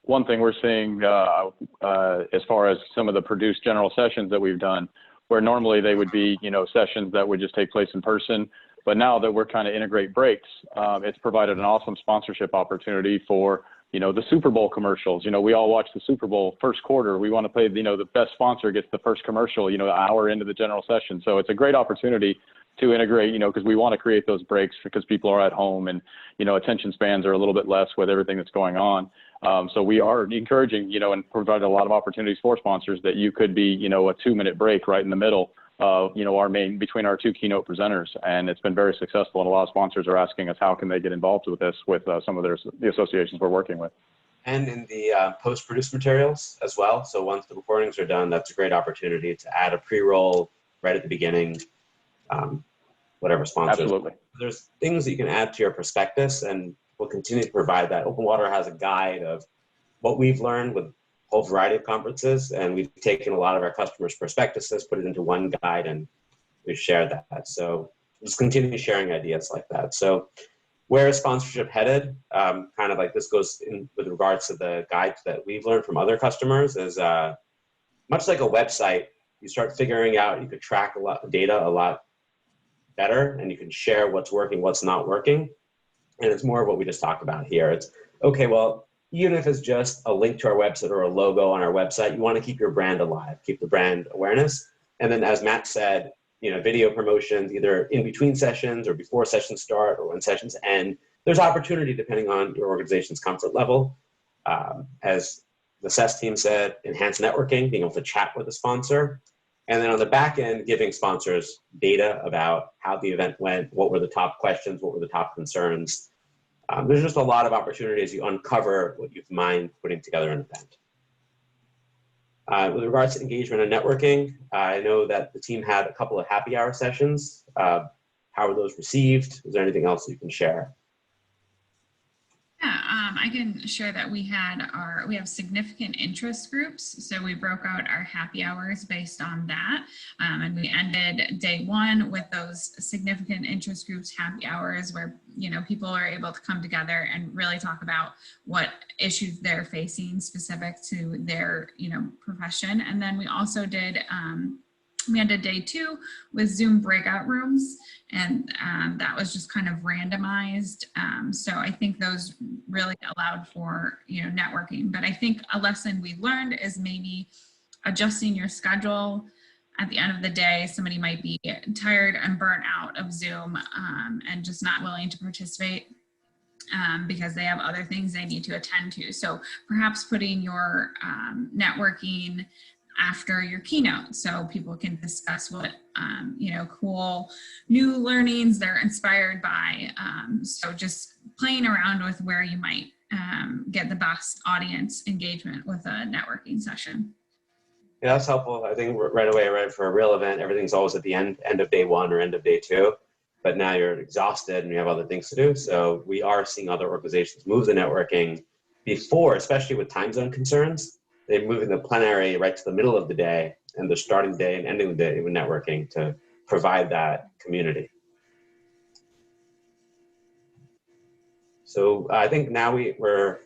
One thing we're seeing as far as some of the produced general sessions that we've done, where normally they would be, you know, sessions that would just take place in person, but now that we're trying to integrate breaks, it's provided an awesome sponsorship opportunity for, you know, the Super Bowl commercials. You know, we all watch the Super Bowl first quarter. We want to play, you know, the best sponsor gets the first commercial, you know, an hour into the general session. So it's a great opportunity to integrate, you know, because we want to create those breaks because people are at home and, you know, attention spans are a little bit less with everything that's going on. So we are encouraging, you know, and provide a lot of opportunities for sponsors that you could be, you know, a 2-minute break right in the middle of, you know, between our 2 keynote presenters. And it's been very successful. And a lot of sponsors are asking us, how can they get involved with this with some of the associations we're working with. And in the post-produced materials as well. So once the recordings are done, that's a great opportunity to add a pre-roll right at the beginning, whatever sponsors. Absolutely. There's things that you can add to your prospectus, and we'll continue to provide that. OpenWater has a guide of what we've learned with a whole variety of conferences, and we've taken a lot of our customers' prospectuses, put it into one guide, and we've shared that. So just continue sharing ideas like that. So where is sponsorship headed? Kind of like this goes in with regards to the guides that we've learned from other customers is much like a website, you start figuring out, you could track a lot of data a lot better, and you can share what's working, what's not working. And it's more of what we just talked about here. It's, okay, well, even if it's just a link to our website or a logo on our website, you want to keep your brand alive, keep the brand awareness. And then as Matt said, you know, video promotions, either in between sessions or before sessions start or when sessions end. There's opportunity depending on your organization's comfort level. As the CESSE team said, enhanced networking, being able to chat with a sponsor. And then on the back end, giving sponsors data about how the event went, what were the top questions, what were the top concerns. There's just a lot of opportunity as you uncover what you've mined putting together an event. With regards to engagement and networking, I know that the team had a couple of happy hour sessions. How were those received? Is there anything else you can share? Yeah, I can share that we have significant interest groups. So we broke out our happy hours based on that. And we ended day 1 with those significant interest groups happy hours where, you know, people are able to come together and really talk about what issues they're facing specific to their, you know, profession. And then we also did, we ended day 2 with Zoom breakout rooms, and that was just kind of randomized. So I think those really allowed for, you know, networking. But I think a lesson we learned is maybe adjusting your schedule. At the end of the day, somebody might be tired and burnt out of Zoom and just not willing to participate because they have other things they need to attend to. So perhaps putting your networking after your keynote so people can discuss what you know, cool new learnings they're inspired by. So just playing around with where you might get the best audience engagement with a networking session. Yeah, that's helpful. I think right away, right, for a real event, everything's always at the end of day 1 or end of day 2. But now you're exhausted and you have other things to do. So we are seeing other organizations move the networking before, especially with time zone concerns. They're moving the plenary right to the middle of the day, and they're starting the day and ending the day with networking to provide that community. So I think now we're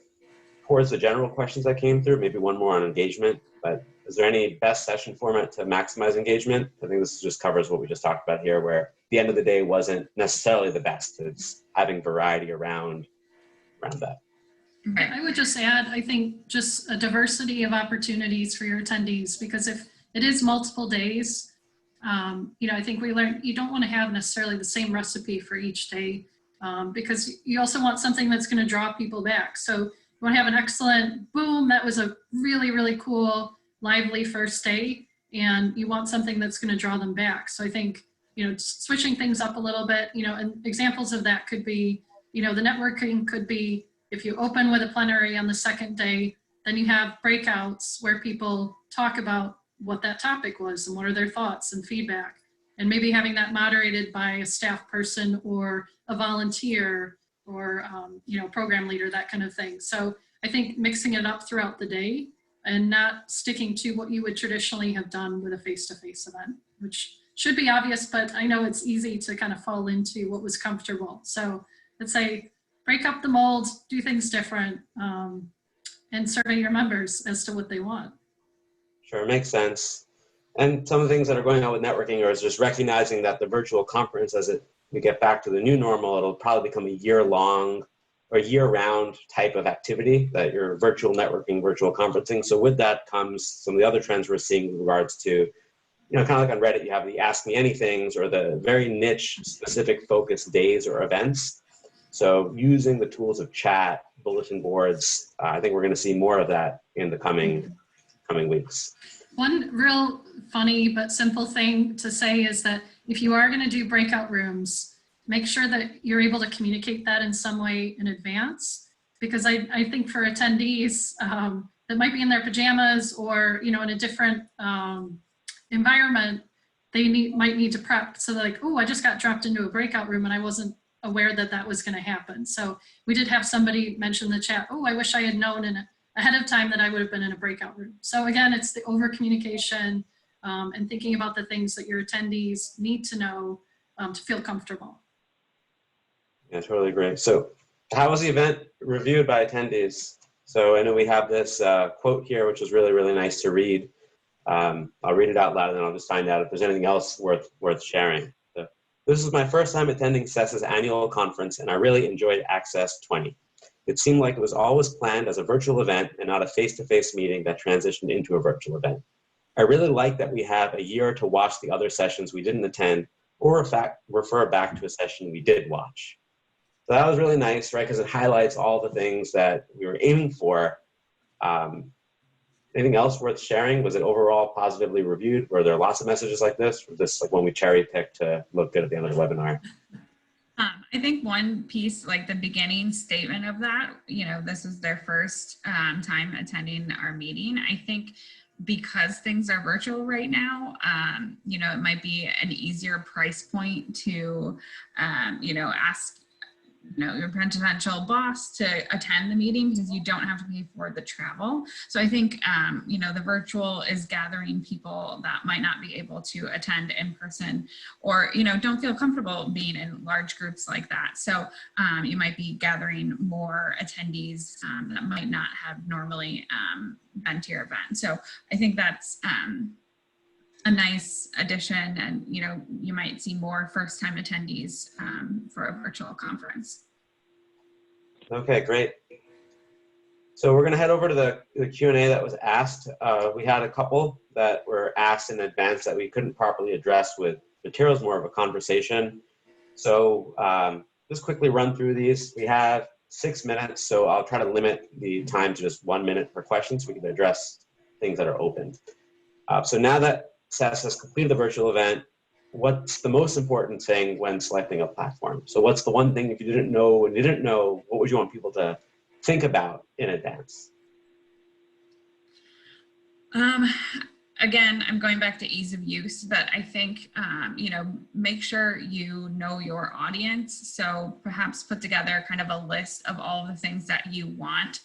towards the general questions that came through, maybe one more on engagement, but is there any best session format to maximize engagement? I think this just covers what we just talked about here, where the end of the day wasn't necessarily the best. It's having variety around that. I would just add, I think, just a diversity of opportunities for your attendees, because if it is multiple days, you know, I think we learned you don't want to have necessarily the same recipe for each day, because you also want something that's going to draw people back. So you want to have an excellent, boom, that was a really, really cool lively first day, and you want something that's going to draw them back. So I think, switching things up a little bit, and examples of that could be, the networking could be, if you open with a plenary on the second day, then you have breakouts where people talk about what that topic was and what are their thoughts and feedback. And maybe having that moderated by a staff person or a volunteer or, program leader, that kind of thing. So I think mixing it up throughout the day and not sticking to what you would traditionally have done with a face-to-face event, which should be obvious, but I know it's easy to kind of fall into what was comfortable. So let's say, break up the mold, do things different, and survey your members as to what they want. Sure, makes sense. And some of the things that are going on with networking is just recognizing that the virtual conference, we get back to the new normal, it'll probably become a year-long or year-round type of activity, that you're virtual networking, virtual conferencing. So with that comes some of the other trends we're seeing in regards to, kind of like on Reddit, you have the Ask Me Anythings or the very niche specific focused days or events. So using the tools of chat, bulletin boards, I think we're going to see more of that in the coming weeks. One real funny but simple thing to say is that if you are going to do breakout rooms, make sure that you're able to communicate that in some way in advance, because I think for attendees that might be in their pajamas or, in a different environment, they might need to prep. So they're like, oh, I just got dropped into a breakout room and I wasn't aware that that was going to happen. So we did have somebody mention in the chat, oh, I wish I had known ahead of time that I would have been in a breakout room. So again, it's the over communication and thinking about the things that your attendees need to know to feel comfortable. Yeah, totally agree. So how was the event reviewed by attendees? So I know we have this quote here, which is really, really nice to read. I'll read it out loud and then I'll just find out if there's anything else worth sharing. So, this is my first time attending CESSE's annual conference, and I really enjoyed Access 20. It seemed like it was always planned as a virtual event and not a face-to-face meeting that transitioned into a virtual event. I really like that we have a year to watch the other sessions we didn't attend, or in fact, refer back to a session we did watch. So that was really nice, right? Because it highlights all the things that we were aiming for. Anything else worth sharing? Was it overall positively reviewed? Were there lots of messages like this? Was this like when we cherry picked to look good at the end of the webinar? I think one piece, like the beginning statement of that, this is their first time attending our meeting. I think because things are virtual right now, it might be an easier price point to, ask your potential boss to attend the meeting because you don't have to pay for the travel. So I think, the virtual is gathering people that might not be able to attend in person or, don't feel comfortable being in large groups like that. So you might be gathering more attendees that might not have normally been to your event. So I think that's a nice addition, and you might see more first-time attendees for a virtual conference. Okay, great. So we're going to head over to the Q&A that was asked. We had a couple that were asked in advance that we couldn't properly address with materials, more of a conversation. So just quickly run through these. We have 6 minutes, so I'll try to limit the time to just 1 minute per question so we can address things that are open. So now that CESSE has completed the virtual event, what's the most important thing when selecting a platform? So what's the one thing, if you didn't know, what would you want people to think about in advance? Again, I'm going back to ease of use, but I think, make sure you know your audience. So perhaps put together kind of a list of all the things that you want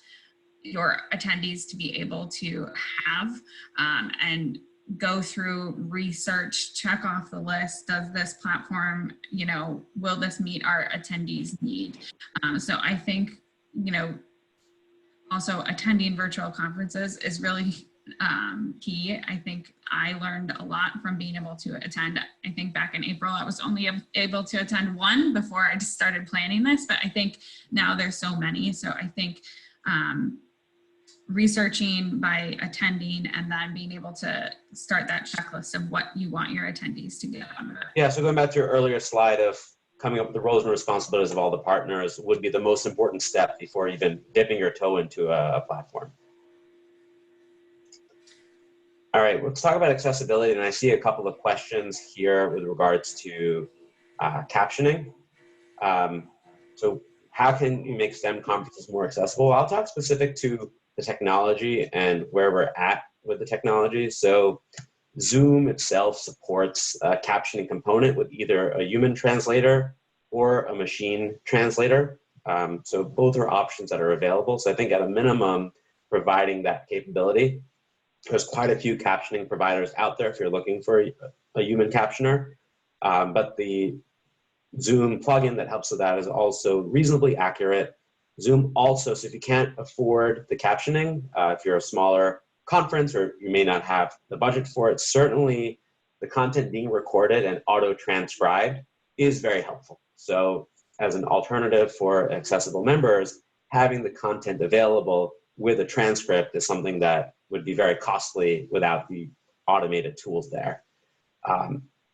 your attendees to be able to have, and go through research, check off the list. Does this platform, will this meet our attendees' need? So I think, also attending virtual conferences is really key. I think I learned a lot from being able to attend. I think back in April, I was only able to attend one before I just started planning this, but I think now there's so many. So I think researching by attending and then being able to start that checklist of what you want your attendees to get. Yeah, so going back to your earlier slide of coming up with the roles and responsibilities of all the partners would be the most important step before even dipping your toe into a platform. All right, let's talk about accessibility. And I see a couple of questions here with regards to captioning. So how can you make STEM conferences more accessible? I'll talk specific to the technology and where we're at with the technology. So Zoom itself supports a captioning component with either a human translator or a machine translator. So both are options that are available. So I think at a minimum, providing that capability. There's quite a few captioning providers out there if you're looking for a human captioner, but the Zoom plugin that helps with that is also reasonably accurate. Zoom also, so if you can't afford the captioning, if you're a smaller conference or you may not have the budget for it, certainly the content being recorded and auto-transcribed is very helpful. So as an alternative for accessible members, having the content available with a transcript is something that would be very costly without the automated tools there.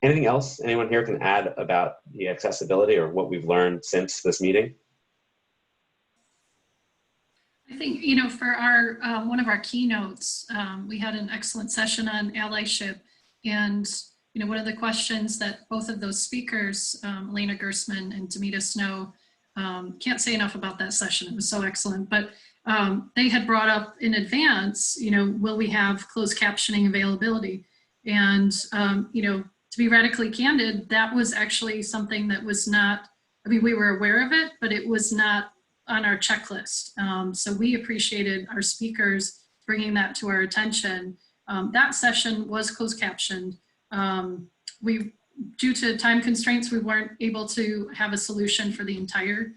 Anything else anyone here can add about the accessibility or what we've learned since this meeting? I think, you know, for our one of our keynotes, we had an excellent session on allyship. And, you know, one of the questions that both of those speakers, Elena Gersman and Demita Snow, can't say enough about that session. It was so excellent. But they had brought up in advance, you know, will we have closed captioning availability? And, you know, to be radically candid, that was actually something that was not, I mean, we were aware of it, but it was not on our checklist. So we appreciated our speakers bringing that to our attention. That session was closed captioned. Due to time constraints, we weren't able to have a solution for the entire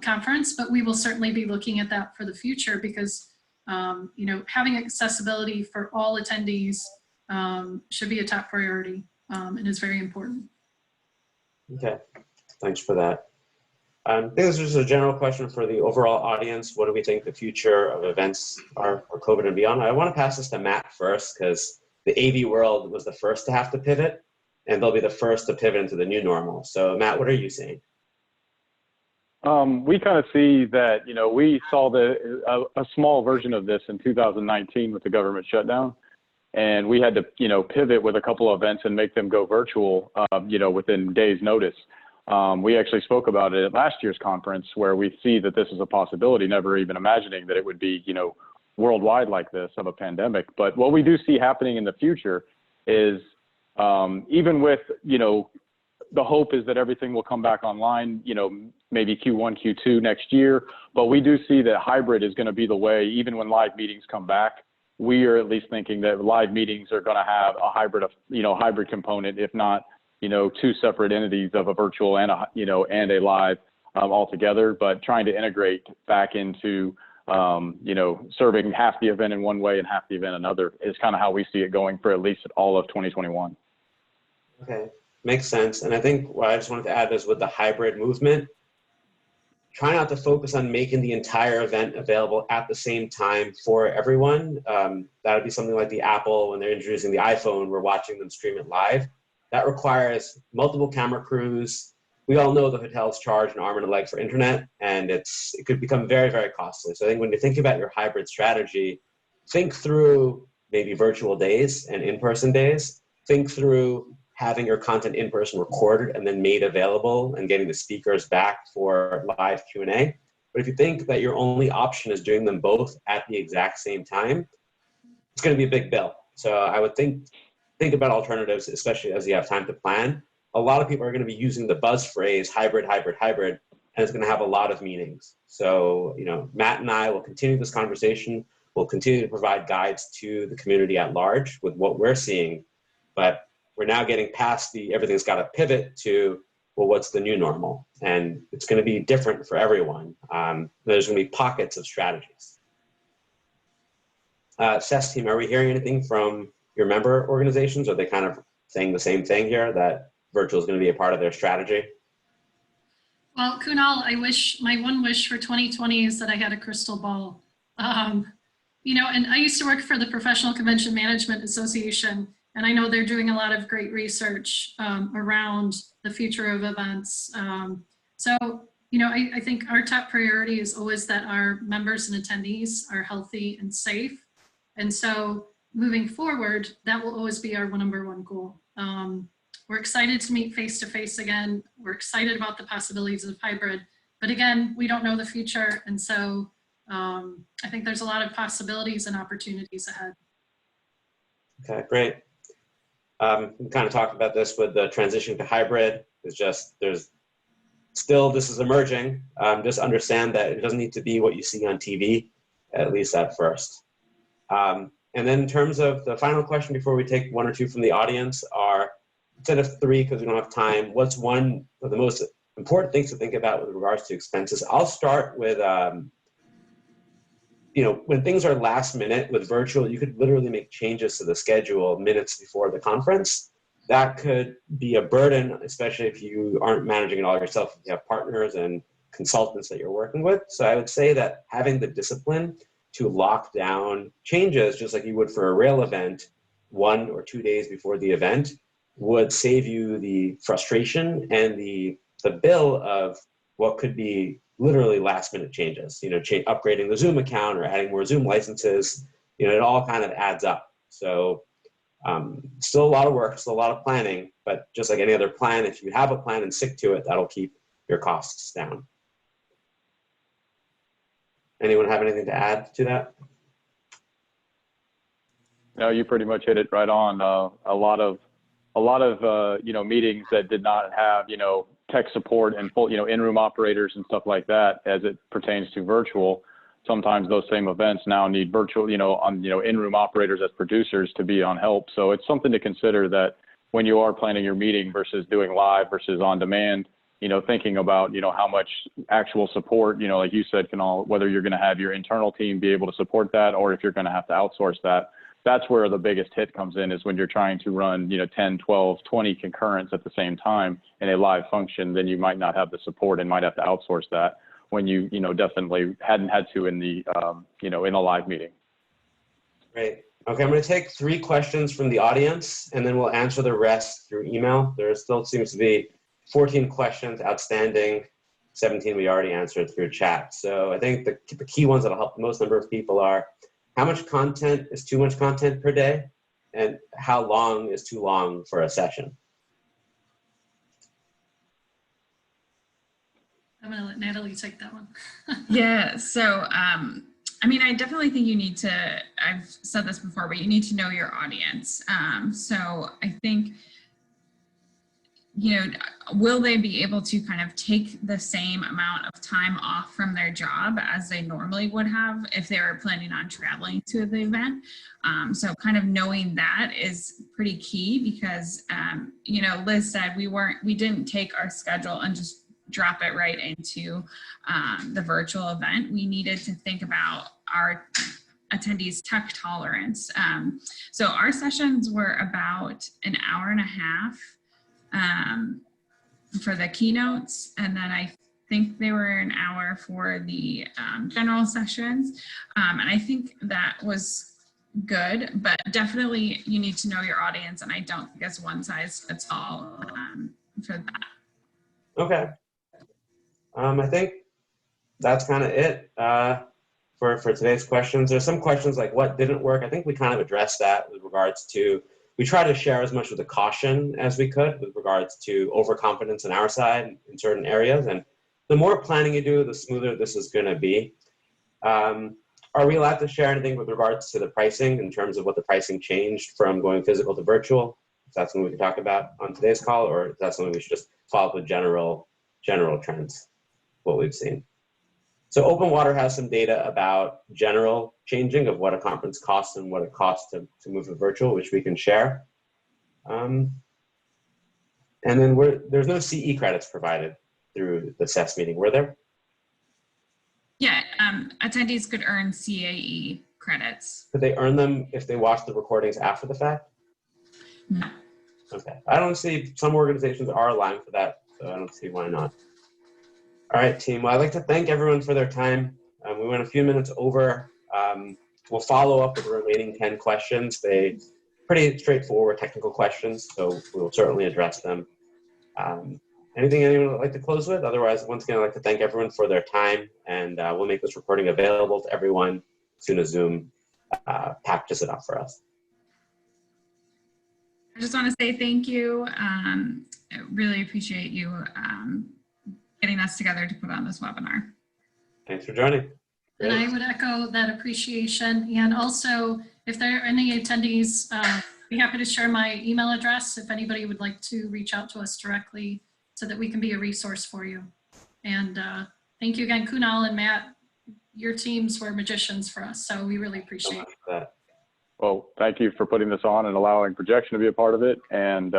conference, but we will certainly be looking at that for the future because, you know, having accessibility for all attendees should be a top priority and is very important. Okay, thanks for that. I think this is a general question for the overall audience. What do we think the future of events are for COVID and beyond? I want to pass this to Matt first because the AV world was the first to have to pivot and they'll be the first to pivot into the new normal. So Matt, what are you seeing? We kind of see that, you know, we saw a small version of this in 2019 with the government shutdown. And we had to, you know, pivot with a couple of events and make them go virtual, you know, within days' notice. We actually spoke about it at last year's conference where we see that this is a possibility, never even imagining that it would be, you know, worldwide like this of a pandemic. But what we do see happening in the future is even with, you know, the hope is that everything will come back online, you know, maybe Q1, Q2 next year. But we do see that hybrid is going to be the way, even when live meetings come back. We are at least thinking that live meetings are going to have a hybrid, you know, hybrid component, if not, you know, two separate entities of a virtual and a, you know, and a live altogether, but trying to integrate back into, you know, serving half the event in one way and half the event another is kind of how we see it going for at least all of 2021. Okay, makes sense. And I think what I just wanted to add is with the hybrid movement, try not to focus on making the entire event available at the same time for everyone. That would be something like the Apple, when they're introducing the iPhone, we're watching them stream it live. That requires multiple camera crews. We all know the hotels charge an arm and a leg for internet, and it could become very, very costly. So I think when you think about your hybrid strategy, think through maybe virtual days and in-person days. Think through having your content in person recorded and then made available and getting the speakers back for live Q&A. But if you think that your only option is doing them both at the exact same time, it's going to be a big bill. So I would think about alternatives, especially as you have time to plan. A lot of people are going to be using the buzz phrase hybrid, hybrid, hybrid, and it's going to have a lot of meanings. So, you know, Matt and I will continue this conversation. We'll continue to provide guides to the community at large with what we're seeing, but we're now getting past everything's got to pivot to, well, what's the new normal? And it's going to be different for everyone. There's going to be pockets of strategies. CESSE team, are we hearing anything from your member organizations? Are they kind of saying the same thing here, that virtual is going to be a part of their strategy? Well, Kunal, my one wish for 2020 is that I had a crystal ball. You know, and I used to work for the Professional Convention Management Association, and I know they're doing a lot of great research around the future of events. So, you know, I think our top priority is always that our members and attendees are healthy and safe. And so moving forward, that will always be our number one goal. We're excited to meet face-to-face again. We're excited about the possibilities of hybrid, but again, we don't know the future. And so I think there's a lot of possibilities and opportunities ahead. Okay, great. We kind of talked about this with the transition to hybrid. It's just, this is emerging. Just understand that it doesn't need to be what you see on TV, at least at first. And then in terms of the final question before we take one or two from the audience are, instead of three, because we don't have time, what's one of the most important things to think about with regards to expenses? I'll start with, when things are last minute with virtual, you could literally make changes to the schedule minutes before the conference. That could be a burden, especially if you aren't managing it all yourself, if you have partners and consultants that you're working with. So I would say that having the discipline to lock down changes, just like you would for a rail event, 1 or 2 days before the event, would save you the frustration and the bill of what could be literally last minute changes, upgrading the Zoom account or adding more Zoom licenses, it all kind of adds up. So still a lot of work, still a lot of planning, but just like any other plan, if you have a plan and stick to it, that'll keep your costs down. Anyone have anything to add to that? No, you pretty much hit it right on. A lot of meetings that did not have, tech support and full, in-room operators and stuff like that as it pertains to virtual. Sometimes those same events now need virtual, in-room operators as producers to be on help. So it's something to consider that when you are planning your meeting versus doing live versus on demand, thinking about, how much actual support, like you said, whether you're going to have your internal team be able to support that, or if you're going to have to outsource that. That's where the biggest hit comes in, is when you're trying to run, 10, 12, 20 concurrents at the same time in a live function, then you might not have the support and might have to outsource that when you, definitely hadn't had to in the, in a live meeting. Great. Okay, I'm going to take 3 questions from the audience, and then we'll answer the rest through email. There still seems to be 14 questions outstanding, 17 we already answered through chat. So I think the key ones that'll help the most number of people are, how much content is too much content per day? And how long is too long for a session? I'm going to let Natalie take that one. Yeah, so I definitely think you need to, I've said this before, but you need to know your audience. So I think, will they be able to kind of take the same amount of time off from their job as they normally would have if they were planning on traveling to the event? So kind of knowing that is pretty key because, Liz said we didn't take our schedule and just drop it right into the virtual event. We needed to think about our attendees' tech tolerance. So our sessions were about an hour and a half for the keynotes, and then I think they were an hour for the general sessions, and I think that was good, but definitely you need to know your audience, and I don't think it's one size fits all for that. Okay. I think that's kind of it for today's questions. There's some questions like what didn't work. I think we kind of addressed that with regards to, we try to share as much with the caution as we could with regards to overconfidence on our side in certain areas. And the more planning you do, the smoother this is going to be. Are we allowed to share anything with regards to the pricing in terms of what the pricing changed from going physical to virtual? Is that something we can talk about on today's call, or is that something we should just follow up with general trends, what we've seen? So OpenWater has some data about general changing of what a conference costs and what it costs to move to virtual, which we can share. And then there's no CE credits provided through the CESSE meeting, were there? Yeah, attendees could earn CAE credits. Could they earn them if they watch the recordings after the fact? No. Okay, I don't see, some organizations are allowing for that, so I don't see why not. All right, team. Well, I'd like to thank everyone for their time. We went a few minutes over. We'll follow up with the remaining 10 questions. They pretty straightforward technical questions, so we will certainly address them. Anything anyone would like to close with? Otherwise, once again, I'd like to thank everyone for their time, and we'll make this recording available to everyone as soon as Zoom packages it up for us. just want to say thank you. I really appreciate you getting us together to put on this webinar. Thanks for joining. And I would echo that appreciation. And also, if there are any attendees, I'd be happy to share my email address if anybody would like to reach out to us directly so that we can be a resource for you. And thank you again, Kunal and Matt. Your teams were magicians for us, so we really appreciate it. Well, thank you for putting this on and allowing Projection to be a part of it. And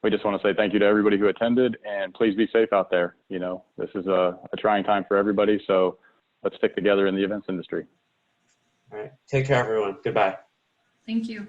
we just want to say thank you to everybody who attended, and please be safe out there. You know, this is a trying time for everybody, so let's stick together in the events industry. All right. Take care, everyone. Goodbye. Thank you.